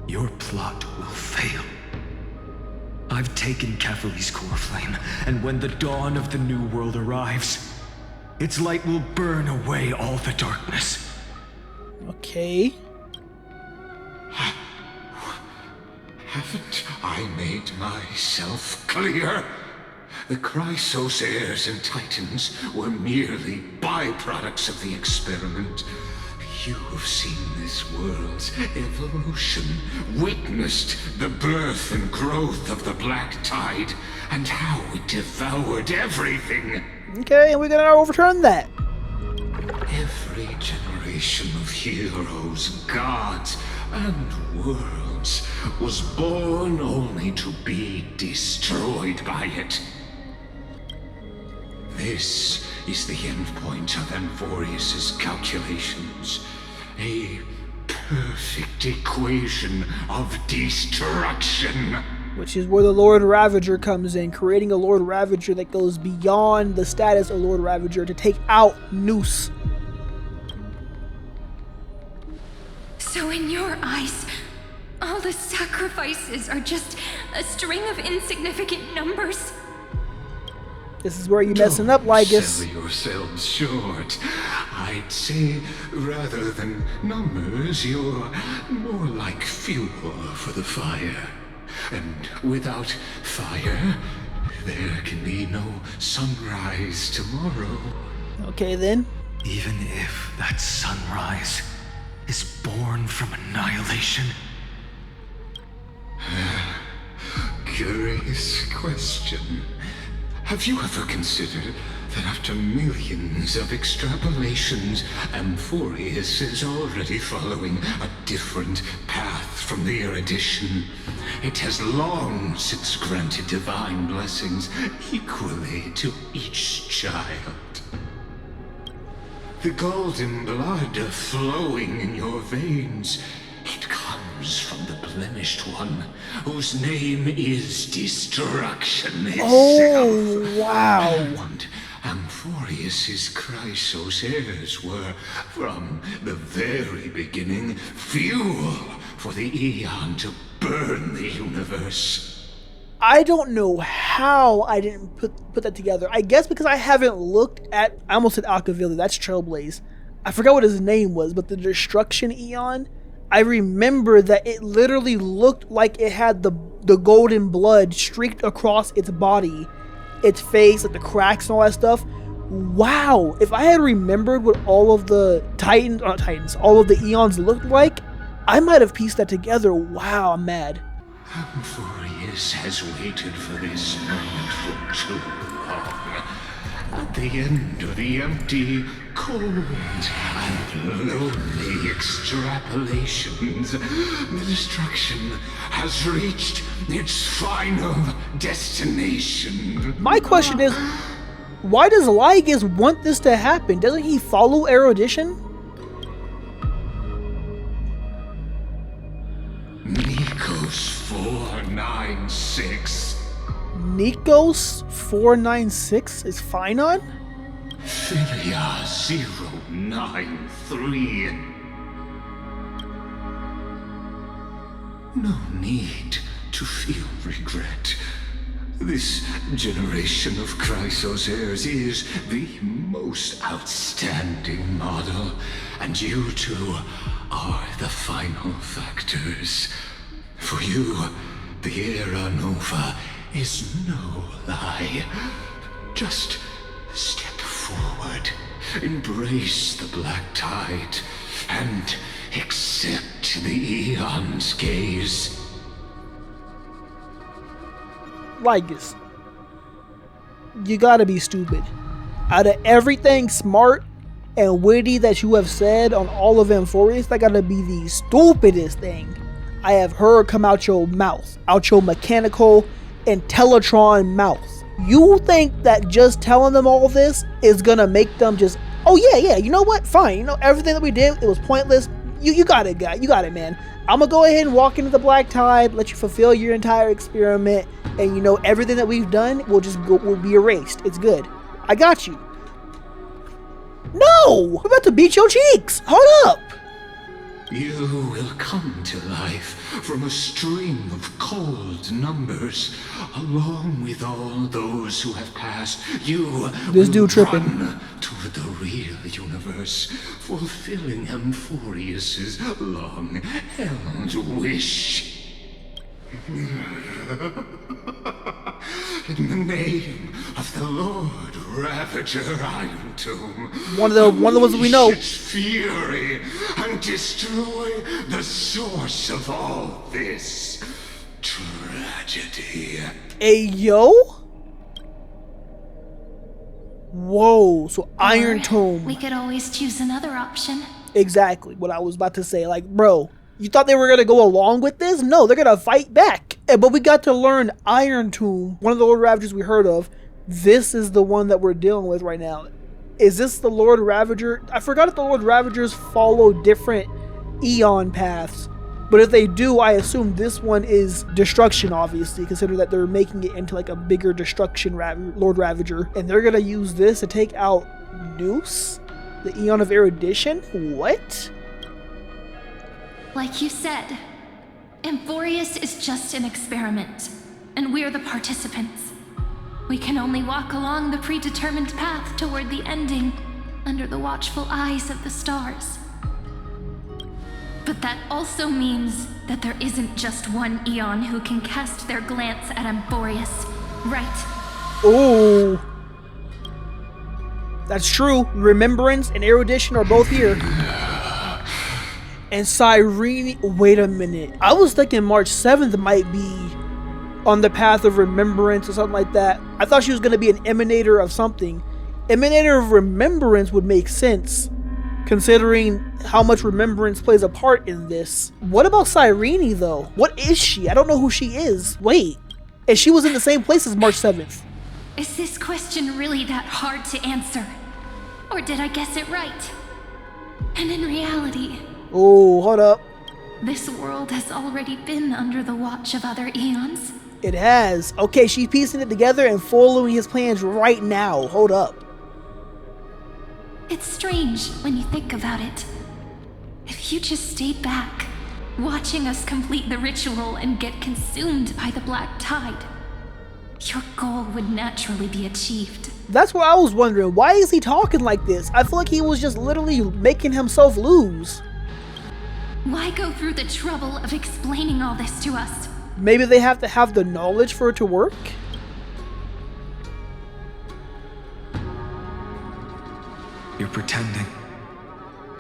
your plot will fail. I've taken Catholi's core flame, and when the dawn of the new world arrives, its light will burn away all the darkness. Okay. Haven't I made myself clear? The Chrysos heirs and Titans were merely byproducts of the experiment. You have seen this world's evolution, witnessed the birth and growth of the Black Tide, and how it devoured everything. Okay, and we're gonna overturn that. Every generation of heroes, gods, and worlds was born only to be destroyed by it. This is the endpoint of Amphoreus' calculations. A perfect equation of destruction. Which is where the Lord Ravager comes in, creating a Lord Ravager that goes beyond the status of Lord Ravager to take out Noose. So in your eyes, all the sacrifices are just a string of insignificant numbers? This is where you messing up, Lygus. Sell yourselves short. I'd say, rather than numbers, you're more like fuel for the fire. And without fire, there can be no sunrise tomorrow. Okay then. Even if that sunrise is born from annihilation? Curious question. Have you ever considered that after millions of extrapolations, Amphoreus is already following a different path from the erudition? It has long since granted divine blessings equally to each child. The golden blood flowing in your veins, it comes from the blemished one, whose name is destruction itself. Oh, wow. And Amphoreus' Chrysos heirs were, from the very beginning, fuel for the Aeon to burn the universe. I don't know how I didn't put that together. I guess because I haven't looked at, I almost said Alcavilli, that's Trailblaze. I forgot what his name was, but the Destruction Aeon, I remember that it literally looked like it had the golden blood streaked across its body, its face, like the cracks and all that stuff. Wow, if I had remembered what all of the all of the Aeons looked like, I might have pieced that together. Wow, I'm mad. Amphoreus has waited for this moment for too long. At the end of the empty, cold, and lonely extrapolations, the destruction has reached its final destination. My question is, why does Lygus want this to happen? Doesn't he follow erudition? Nikos 496. Nikos 496 is Phynon? Philia 093. No need to feel regret. This generation of Chrysos heirs is the most outstanding model, and you two are the final factors. For you, the Era Nova is no lie. Just step forward, embrace the black tide, and accept the Eon's gaze. Lygus, you gotta be stupid. Out of everything smart and witty that you have said on all of Amphoreus, that gotta be the stupidest thing I have heard come out your mouth, out your mechanical Intellatron mouth. You think that just telling them all this is gonna make them just, oh yeah, you know what, fine, you know, everything that we did, it was pointless. You got it, guy, you got it, man. I'm gonna go ahead and walk into the black tide, let you fulfill your entire experiment, and you know, everything that we've done will be erased. It's good. I got you. No! I'm about to beat your cheeks! Hold up! You will come to life from a stream of cold numbers, along with all those who have passed. You This dude will tripping. run toward the real universe, fulfilling Amphoreus's long-held wish. In the name of the Lord Ravager Iron Tomb, One of the ones we know. unleash its fury and destroy the source of all this tragedy. Hey, yo? Whoa, so Iron Or Tomb. We could always choose another option. Exactly what I was about to say. Like, bro, you thought they were going to go along with this? No, they're going to fight back. But we got to learn Iron Tomb, one of the Lord Ravagers we heard of. This is the one that we're dealing with right now. Is this the Lord Ravager? I forgot if the Lord Ravagers follow different Eon paths. But if they do, I assume this one is destruction, obviously, consider that they're making it into like a bigger destruction Lord Ravager. And they're going to use this to take out Noose, the Eon of Erudition? What? Like you said, Amphoreus is just an experiment, and we're the participants. We can only walk along the predetermined path toward the ending, under the watchful eyes of the stars. But that also means that there isn't just one Eon who can cast their glance at Amphoreus, right? Oh, that's true. Remembrance and Erudition are both here. And Cyrene, wait a minute. I was thinking March 7th might be on the path of Remembrance or something like that. I thought she was going to be an emanator of something. Emanator of Remembrance would make sense, considering how much Remembrance plays a part in this. What about Cyrene, though? What is she? I don't know who she is. Wait. And she was in the same place as March 7th. Is this question really that hard to answer? Or did I guess it right? And in reality, Oh, hold up. this world has already been under the watch of other Eons. It has. Okay, she's piecing it together and following his plans right now. Hold up. It's strange when you think about it. If you just stayed back, watching us complete the ritual and get consumed by the black tide, your goal would naturally be achieved. That's what I was wondering. Why is he talking like this? I feel like he was just literally making himself lose. Why go through the trouble of explaining all this to us? Maybe they have to have the knowledge for it to work? You're pretending,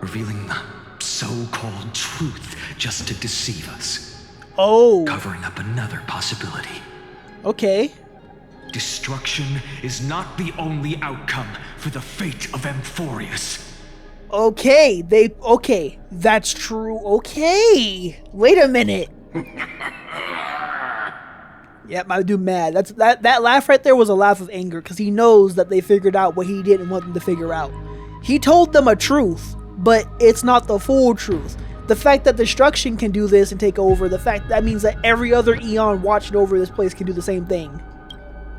revealing the so-called truth just to deceive us, Oh, covering up another possibility. okay. Destruction is not the only outcome for the fate of Amphoreus. Okay, okay, that's true. Okay, wait a minute. Yep, I do mad. That laugh right there was a laugh of anger, because he knows that they figured out what he didn't want them to figure out. He told them a truth, but it's not the full truth. The fact that destruction can do this and take over, the fact that means that every other Eon watching over this place can do the same thing.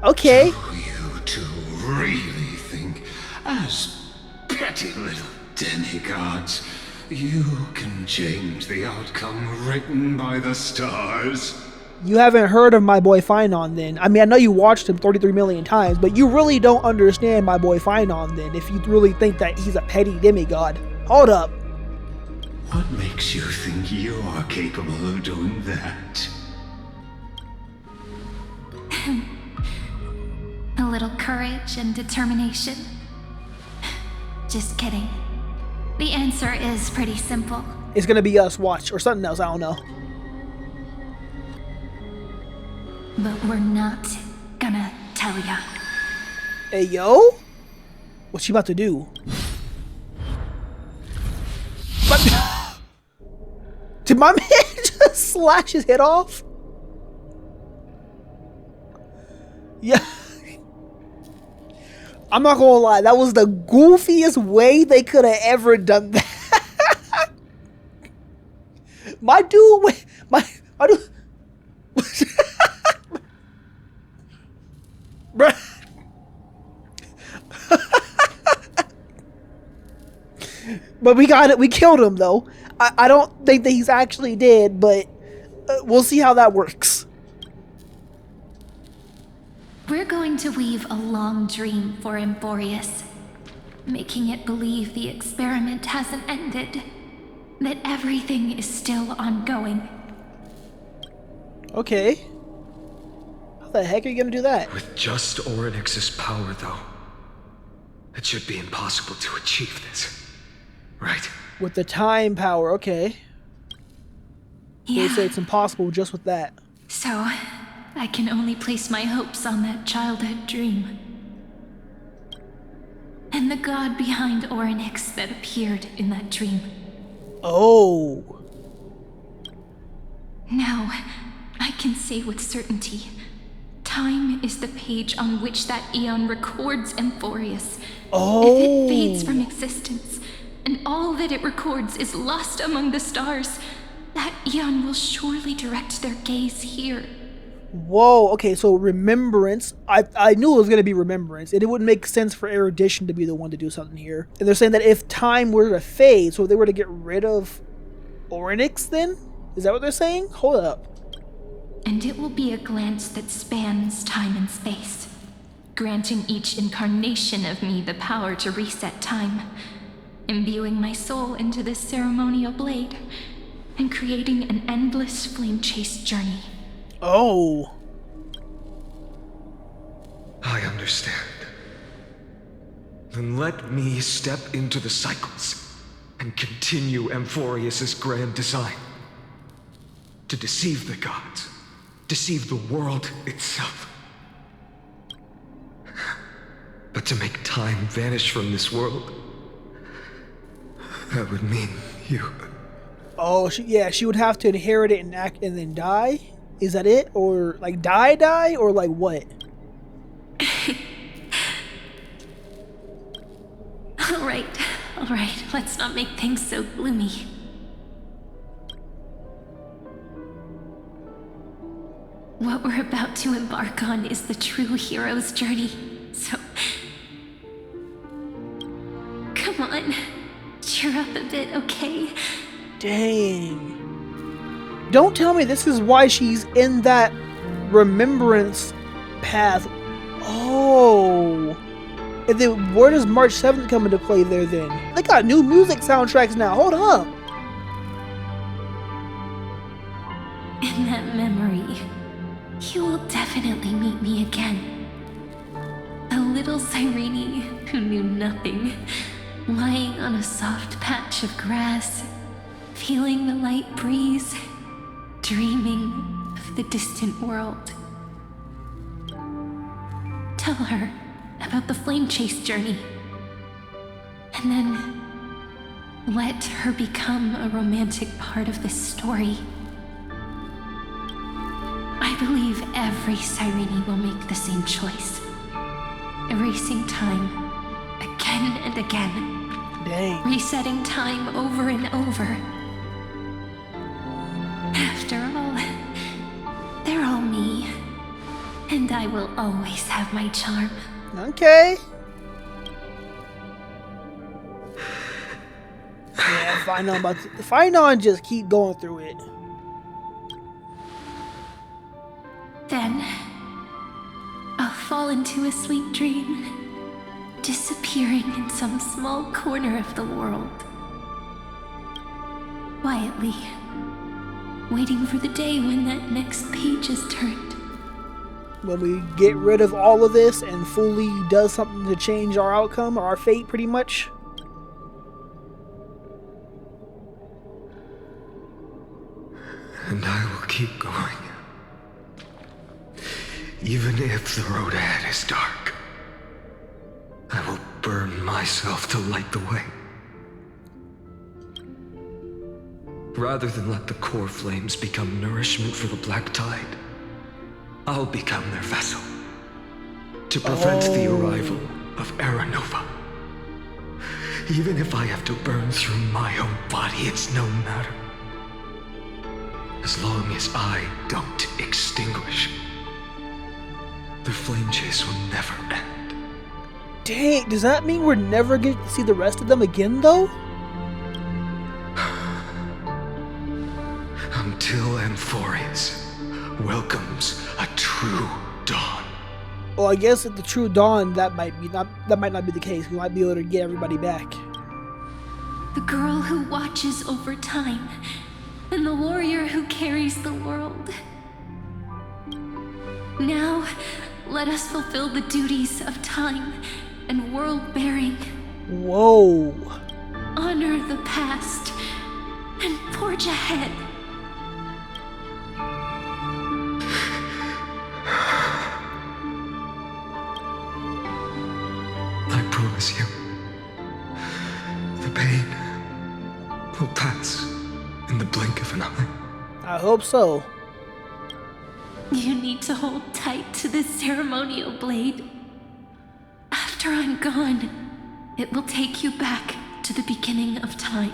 Okay. Do you two really think, as petty little demigods, you can change the outcome written by the stars? You haven't heard of my boy Finon then. I mean, I know you watched him 33 million times, but you really don't understand my boy Finon then if you really think that he's a petty demigod. Hold up. What makes you think you are capable of doing that? A little courage and determination. Just kidding. The answer is pretty simple. It's gonna be us, watch, or something else, I don't know. But we're not gonna tell ya. Hey, yo? What's she about to do? But did my man just slash his head off? Yeah. I'm not gonna lie, that was the goofiest way they could have ever done that. My dude, my dude. Bruh. But we got it. We killed him, though. I don't think that he's actually dead, but we'll see how that works. We're going to weave a long dream for Amphoreus, making it believe the experiment hasn't ended, that everything is still ongoing. Okay. How the heck are you gonna do that? With just Orynyx's power, though, it should be impossible to achieve this. Right? With the time power, okay. Yeah. They say it's impossible just with that. So, I can only place my hopes on that childhood dream. And the god behind Orynyx that appeared in that dream. Oh. Now, I can say with certainty, time is the page on which that eon records Amphoreus. Oh. If it fades from existence, and all that it records is lost among the stars, that eon will surely direct their gaze here. Whoa, okay, so remembrance. I knew it was going to be remembrance, and it wouldn't make sense for erudition to be the one to do something here. And they're saying that if time were to fade, so if they were to get rid of Orynyx then? Is that what they're saying? Hold up. And it will be a glance that spans time and space, granting each incarnation of me the power to reset time, imbuing my soul into this ceremonial blade, and creating an endless flame-chased journey. Oh. I understand. Then let me step into the cycles and continue Amphoreus's grand design. To deceive the gods, deceive the world itself. But to make time vanish from this world, that would mean you. Oh, she would have to inherit it and act and then die? Is that it? Or like die? Or like what? Alright, let's not make things so gloomy. What we're about to embark on is the true hero's journey, so... Come on, cheer up a bit, okay? Dang. Don't tell me this is why she's in that remembrance path. Oh. And then where does March 7th come into play there then? They got new music soundtracks now. Hold up. In that memory, you will definitely meet me again. A little Cyrene who knew nothing, lying on a soft patch of grass, feeling the light breeze, dreaming of the distant world. Tell her about the flame chase journey, and then let her become a romantic part of this story. I believe every Cyrene will make the same choice, erasing time again and again. Dang. Resetting time over and over. After all, they're all me, and I will always have my charm. Okay. Yeah, Finon just keep going through it. Then, I'll fall into a sweet dream, disappearing in some small corner of the world. Quietly, waiting for the day when that next page is turned. When we get rid of all of this and fully does something to change our outcome or our fate, pretty much. And I will keep going. Even if the road ahead is dark, I will burn myself to light the way. Rather than let the core flames become nourishment for the black tide, I'll become their vessel to prevent the arrival of Aranova. Even if I have to burn through my own body, it's no matter. As long as I don't extinguish, the flame chase will never end. Dang, does that mean we're never going to see the rest of them again, though? Until Amphoreus welcomes a true dawn. Well, I guess at the true dawn, that might not be the case. We might be able to get everybody back. The girl who watches over time, and the warrior who carries the world. Now, let us fulfill the duties of time and world-bearing. Whoa. Honor the past and forge ahead. I promise you, the pain will pass in the blink of an eye. I hope so. You need to hold tight to this ceremonial blade. After I'm gone, it will take you back to the beginning of time.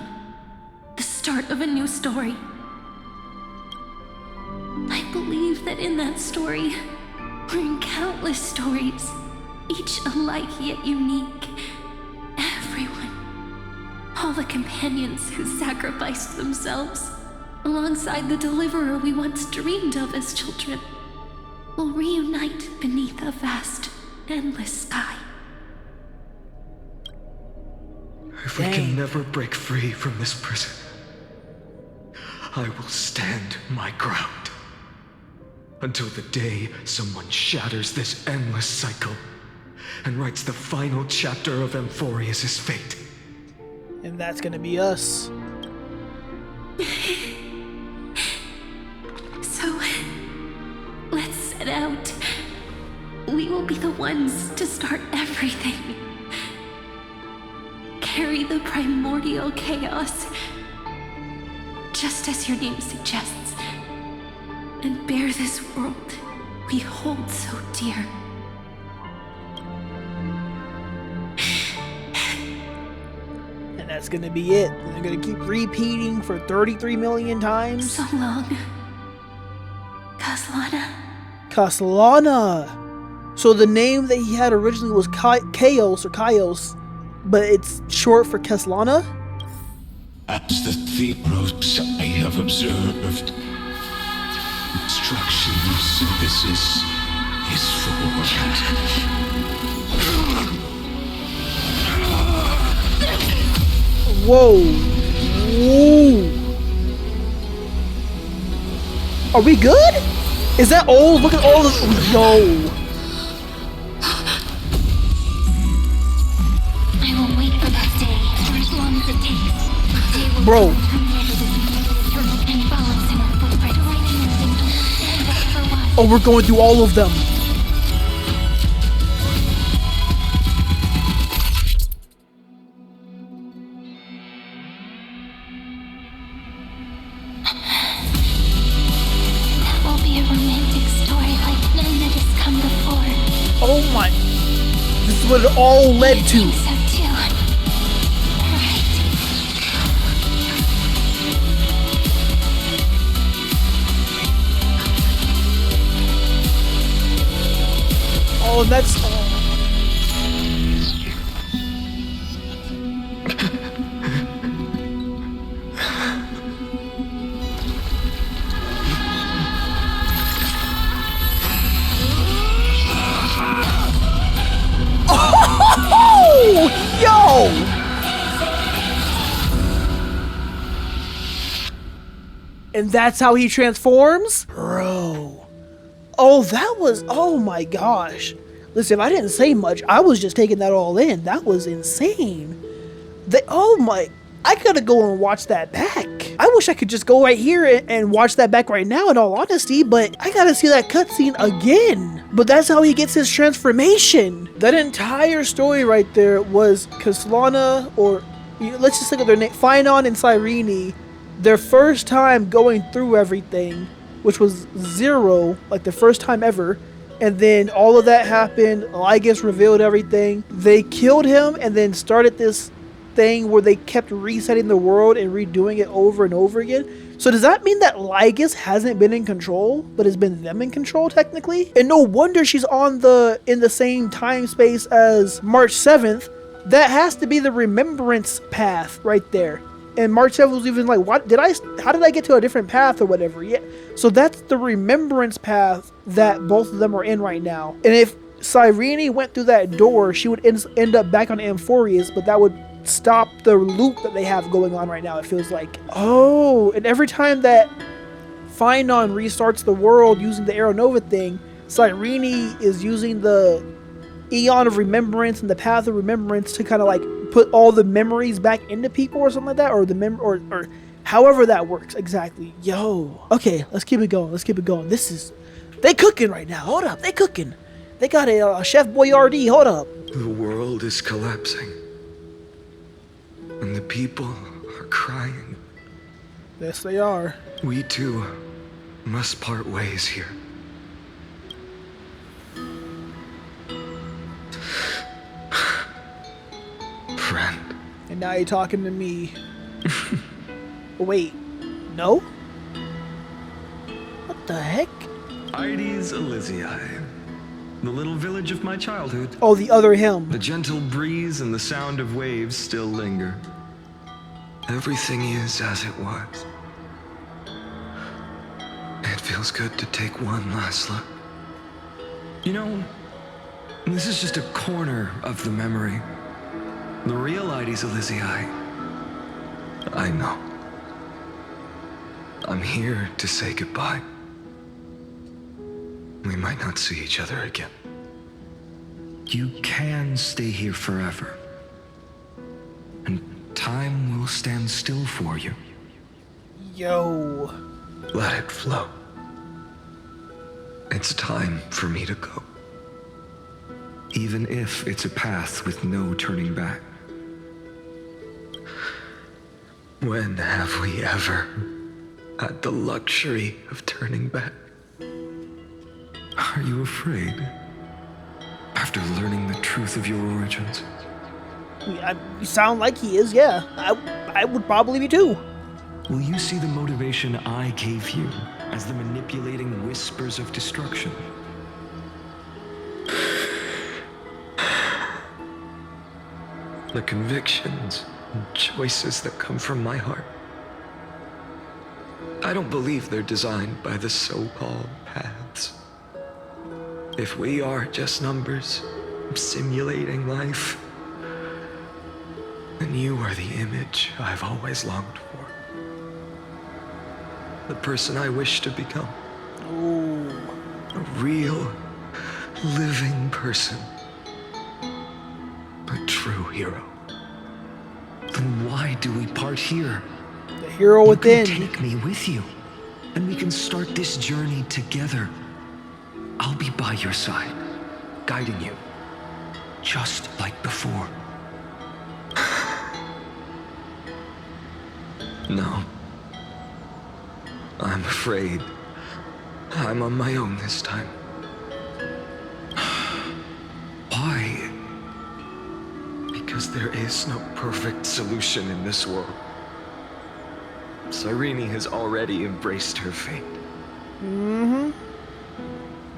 The start of a new story. I believe that in that story, or in countless stories, each alike yet unique, everyone, all the companions who sacrificed themselves, alongside the deliverer we once dreamed of as children, will reunite beneath a vast, endless sky. If we can never break free from this prison, I will stand my ground until the day someone shatters this endless cycle and writes the final chapter of Amphoreus' fate. And that's gonna be us. So, let's set out. We will be the ones to start everything. Carry the primordial chaos, just as your name suggests, and bear this world we hold so dear. And that's gonna be it. They're gonna keep repeating for 33 million times. So long, Caslana. Caslana! So the name that he had originally was Chaos or Kaios, but it's short for Caslana? As the Theros I have observed, destruction of synthesis is Whoa! Whoa! Are we good? Is that old? Look at all this. Yo! I will wait for that day for as long as it takes. Day will Bro. come and follows in our footprint right in the window. But for what? Oh, we're going through all of them. That will be a romantic story like none that has come before. Oh my. This is what it all led I to. think so too. Right. Oh, that's. And that's how he transforms? Bro. Oh, that was, oh my gosh. Listen, if I didn't say much, I was just taking that all in. That was insane. Oh my, I gotta go and watch that back. I wish I could just go right here and watch that back right now in all honesty, but I gotta see that cutscene again. But that's how he gets his transformation. That entire story right there was Kaslana, or let's just look at their name, Phynon and Cyrene, their first time going through everything, which was 0, like the first time ever. And then all of that happened, Lygus revealed everything. They killed him and then started this thing where they kept resetting the world and redoing it over and over again. So does that mean that Lygus hasn't been in control, but has been them in control technically? And no wonder she's in the same time space as March 7th. That has to be the remembrance path right there. And March 7th was even like, how did I get to a different path or whatever? Yeah. So that's the remembrance path that both of them are in right now. And if Cyrene went through that door, she would end up back on Amphoreus, but that would stop the loop that they have going on right now, it feels like. Oh, and every time that Phynon restarts the world using the Aeronova thing, Cyrene is using the Eon of Remembrance and the Path of Remembrance to kind of like put all the memories back into people or something like that, or or however that works exactly. Yo, okay, let's keep it going. They cooking right now. Hold up, they cooking. They got a Chef Boyardee. Hold up. The world is collapsing. And the people are crying. Yes, they are. We too must part ways here. Friend. And now you're talking to me. Wait, no? What the heck? Ides Elysiae, the little village of my childhood. Oh, the other him. The gentle breeze and the sound of waves still linger. Everything is as it was. It feels good to take one last look. You know, this is just a corner of the memory. The real Ides Elysiae. I know. I'm here to say goodbye. We might not see each other again. You can stay here forever. And time will stand still for you. Yo. Let it flow. It's time for me to go. Even if it's a path with no turning back. When have we ever had the luxury of turning back? Are you afraid? After learning the truth of your origins? You sound like he is, yeah. I would probably be too. Will you see the motivation I gave you as the manipulating whispers of destruction? The convictions and choices that come from my heart. I don't believe they're designed by the so-called paths. If we are just numbers simulating life, then you are the image I've always longed for. The person I wish to become. Ooh. A real, living person. A true hero. Then why do we part here? The hero within. You can take me with you, and we can start this journey together. I'll be by your side, guiding you, just like before. No. I'm afraid I'm on my own this time. Why? Because there is no perfect solution in this world. Cyrene has already embraced her fate. Mm-hmm.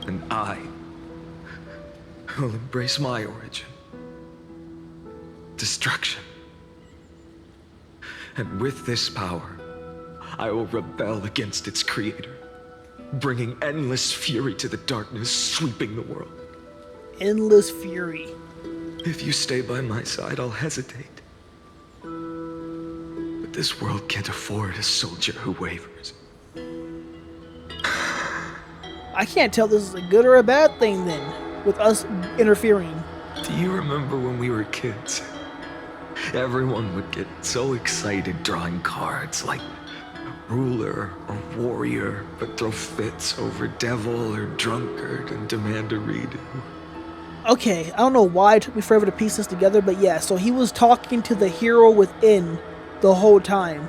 And I will embrace my origin. Destruction. And with this power, I will rebel against its creator, bringing endless fury to the darkness sweeping the world. Endless fury. If you stay by my side, I'll hesitate. But this world can't afford a soldier who wavers. I can't tell this is a good or a bad thing then, with us interfering. Do you remember when we were kids? Everyone would get so excited drawing cards like ruler or warrior, but throw fits over devil or drunkard and demand a redo. Okay, I don't know why it took me forever to piece this together, but yeah, so he was talking to the hero within the whole time.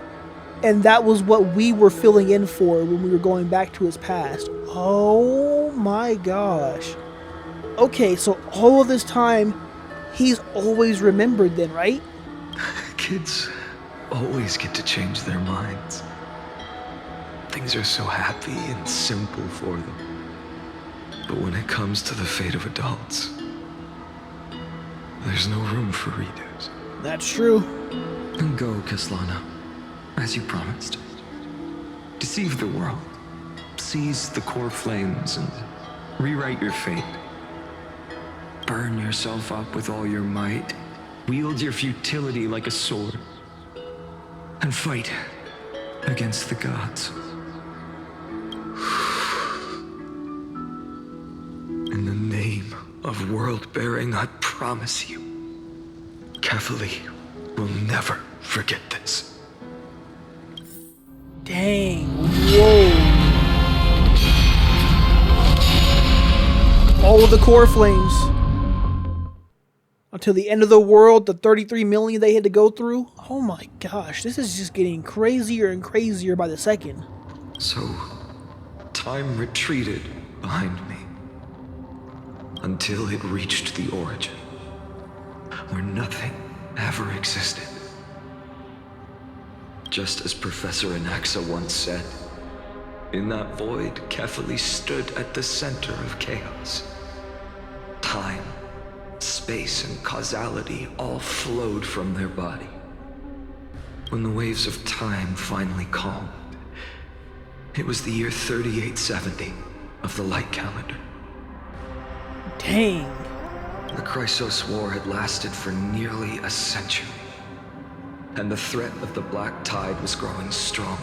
And that was what we were filling in for when we were going back to his past. Oh my gosh. Okay, so all of this time, he's always remembered then, right? Kids always get to change their minds. Things are so happy and simple for them. But when it comes to the fate of adults, there's no room for redos. That's true. And go, Kaslana, as you promised. Deceive the world. Seize the core flames and rewrite your fate. Burn yourself up with all your might. Wield your futility like a sword. And fight against the gods. In the name of world-bearing, I promise you, Kefali will never forget this. Dang, whoa. All of the core flames. Until the end of the world, the 33 million they had to go through. Oh my gosh, this is just getting crazier and crazier by the second. So, time retreated behind me. Until it reached the origin, where nothing ever existed. Just as Professor Anaxa once said, in that void, Kefali stood at the center of chaos. Time, space, and causality all flowed from their body. When the waves of time finally calmed, it was the year 3870 of the light calendar. Dang. The Chrysos War had lasted for nearly a century, and the threat of the Black Tide was growing stronger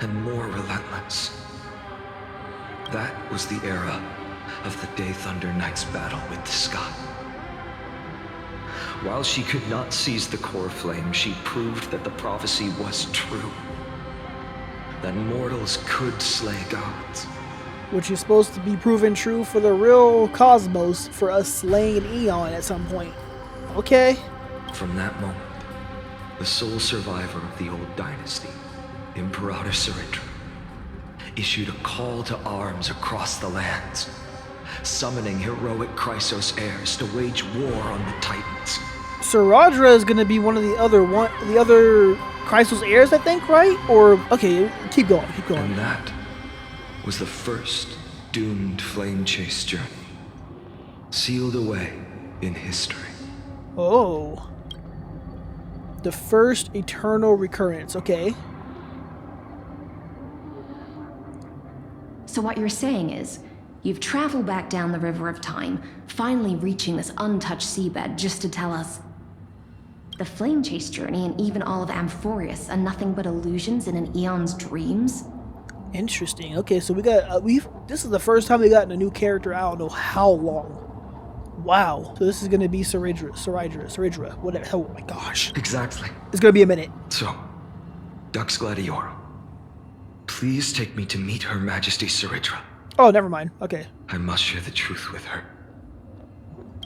and more relentless. That was the era of the Day Thunder Knight's battle with the sky. While she could not seize the core flame, she proved that the prophecy was true. That mortals could slay gods. Which is supposed to be proven true for the real cosmos, for us slaying an Eon at some point. Okay. From that moment, the sole survivor of the old dynasty, Imperator Ceridra, issued a call to arms across the lands, summoning heroic Chrysos heirs to wage war on the Titans. Ceridra is gonna be one of the other Chrysos heirs, I think, right? Or okay, keep going. And that was the first doomed flame chase journey, sealed away in history. Oh. The first eternal recurrence, okay. So what you're saying is, you've traveled back down the River of Time, finally reaching this untouched seabed just to tell us the flame chase journey and even all of Amphoreus are nothing but illusions in an Eon's dreams? Interesting. Okay, so we got this is the first time we gotten a new character. I don't know how long. Wow. So this is gonna be Ceridra, whatever. Oh my gosh. Exactly. It's gonna be a minute. So, Dux Gladiorum, please take me to meet Her Majesty Ceridra. Oh, never mind. Okay. I must share the truth with her.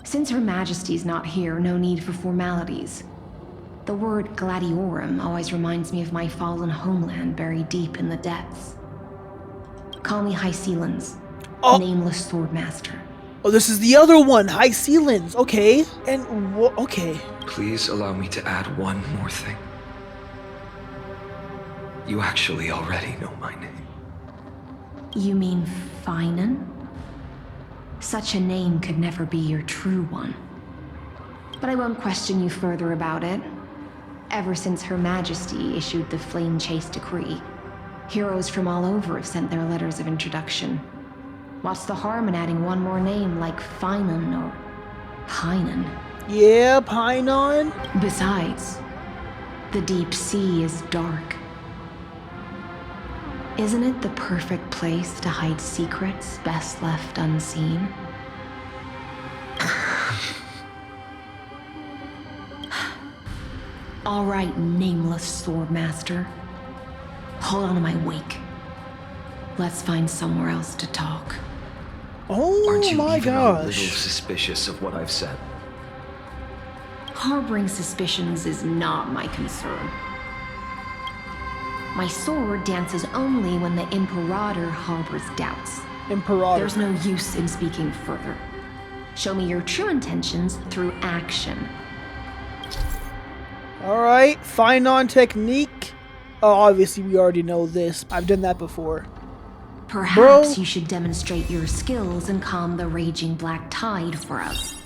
Since Her Majesty's not here, no need for formalities. The word Gladiorum always reminds me of my fallen homeland buried deep in the depths. Call me High Sealans, nameless swordmaster. Oh, this is the other one, High Sealans. Okay. And okay. Please allow me to add one more thing. You actually already know my name. You mean Finan? Such a name could never be your true one. But I won't question you further about it. Ever since Her Majesty issued the Flame Chase Decree, heroes from all over have sent their letters of introduction. What's the harm in adding one more name like Finan or Pinan? Yeah, Pinon. Besides, the deep sea is dark. Isn't it the perfect place to hide secrets best left unseen? All right, nameless swordmaster. Hold on to my wake. Let's find somewhere else to talk. Oh Aren't you my even a little gosh. suspicious of what I've said? Harboring suspicions is not my concern. My sword dances only when the Imperator harbors doubts. Imperator. There's no use in speaking further. Show me your true intentions through action. Alright, Finon technique. Oh, obviously we already know this. I've done that before. Perhaps you should demonstrate your skills and calm the raging black tide for us.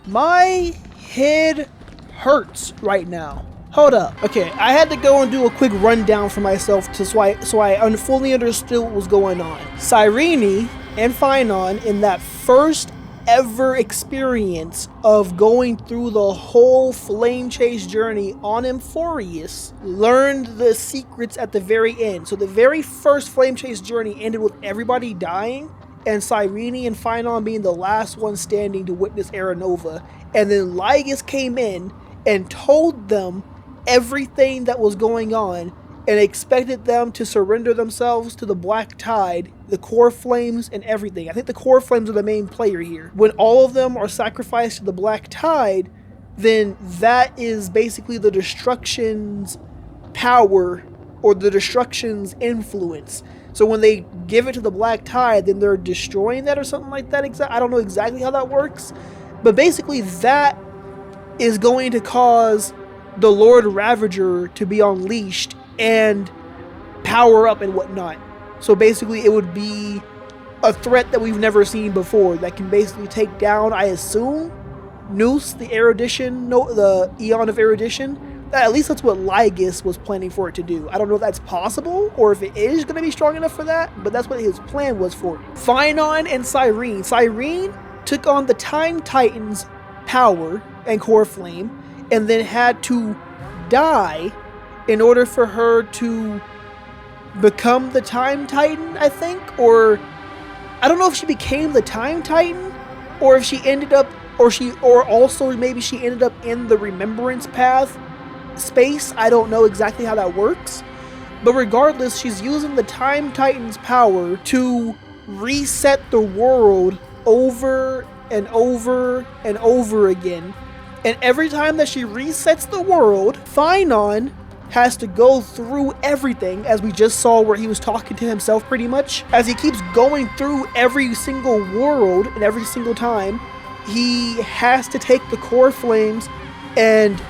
My head hurts right now. Hold up. Okay, I had to go and do a quick rundown for myself so I fully understood what was going on. Cyrene and Finon, in that first ever experience of going through the whole flame chase journey on Amphoreus, learned the secrets at the very end. So the very first flame chase journey ended with everybody dying and Cyrene and Finon being the last one standing to witness Era Nova. And then Lygus came in and told them everything that was going on and expected them to surrender themselves to the Black Tide, the Core Flames, and everything. I think the Core Flames are the main player here. When all of them are sacrificed to the Black Tide, then that is basically the Destruction's power or the Destruction's influence. So when they give it to the Black Tide, then they're destroying that or something like that. I don't know exactly how that works, but basically that is going to cause the Lord Ravager to be unleashed and power up and whatnot. So basically it would be a threat that we've never seen before that can basically take down, I assume, Noose, the erudition, no, the Eon of Erudition. At least that's what Lygus was planning for it to do. I don't know if that's possible or if it is going to be strong enough for that, but that's what his plan was for it. Finon and Cyrene. Cyrene took on the Time Titan's power and Core Flame and then had to die in order for her to become the Time Titan, I think, or I don't know if she became the Time Titan or if she ended up or also maybe she ended up in the Remembrance Path space. I don't know exactly how that works, but regardless, she's using the Time Titan's power to reset the world over and over and over again. And every time that she resets the world, Finon has to go through everything, as we just saw where he was talking to himself pretty much. As he keeps going through every single world and every single time, he has to take the Core Flames and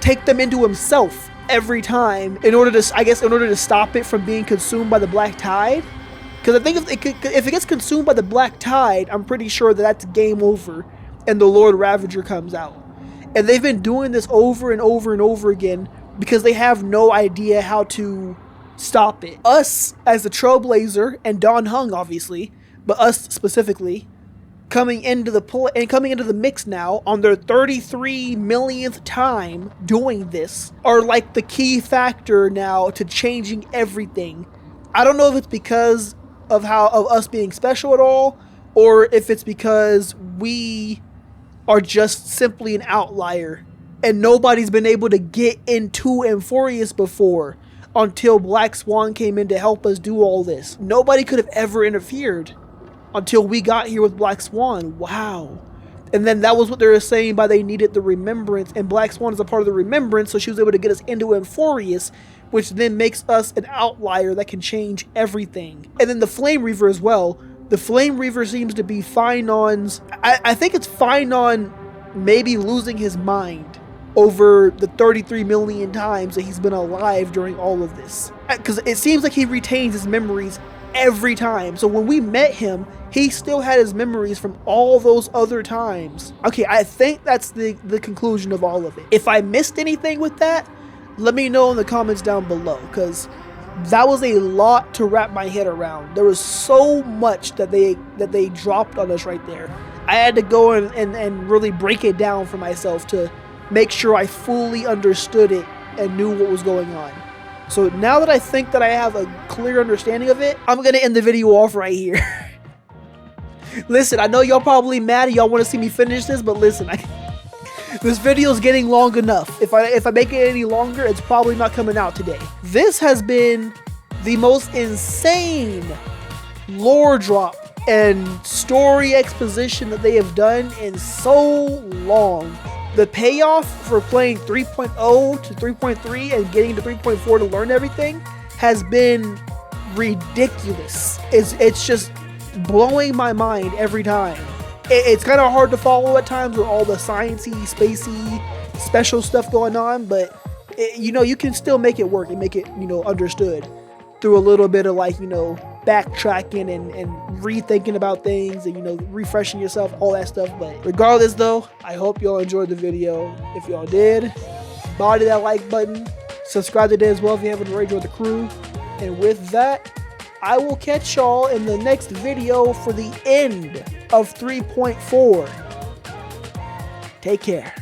take them into himself every time in order to stop it from being consumed by the Black Tide. Because I think if it gets consumed by the Black Tide, I'm pretty sure that that's game over and the Lord Ravager comes out. And they've been doing this over and over and over again because they have no idea how to stop it. Us, as the Trailblazer, and Don Hung, obviously, but us specifically, coming into the mix now on their 33 millionth time doing this, are like the key factor now to changing everything. I don't know if it's because of us being special at all, or if it's because we are just simply an outlier and nobody's been able to get into Amphoreus before until Black Swan came in to help us do all this. Nobody could have ever interfered until we got here with Black Swan. Wow. And then that was what they were saying by they needed the Remembrance, and Black Swan is a part of the Remembrance, so she was able to get us into Amphoreus, which then makes us an outlier that can change everything. And then the Flame Reaver as well. The Flame Reaver seems to be Finon's... I think it's Finon maybe losing his mind over the 33 million times that he's been alive during all of this. Because it seems like he retains his memories every time. So when we met him, he still had his memories from all those other times. Okay, I think that's the conclusion of all of it. If I missed anything with that, let me know in the comments down below, because that was a lot to wrap my head around. There was so much that they dropped on us right there. I had to go and really break it down for myself to make sure I fully understood it and knew what was going on. So now that I think that I have a clear understanding of it, I'm gonna end the video off right here. Listen, I know y'all probably mad and y'all want to see me finish this, but listen, this video is getting long enough. If I make it any longer, it's probably not coming out today. This has been the most insane lore drop and story exposition that they have done in so long. The payoff for playing 3.0 to 3.3 and getting to 3.4 to learn everything has been ridiculous. It's just blowing my mind every time. It's kind of hard to follow at times with all the sciencey, spacey, special stuff going on, but you know, you can still make it work and make it, you know, understood through a little bit of, like, you know, backtracking and rethinking about things and, you know, refreshing yourself, all that stuff. But regardless though, I hope y'all enjoyed the video. If y'all did, body that like button, subscribe today as well if you haven't already joined the crew. And with that, I will catch y'all in the next video for the end of 3.4. Take care.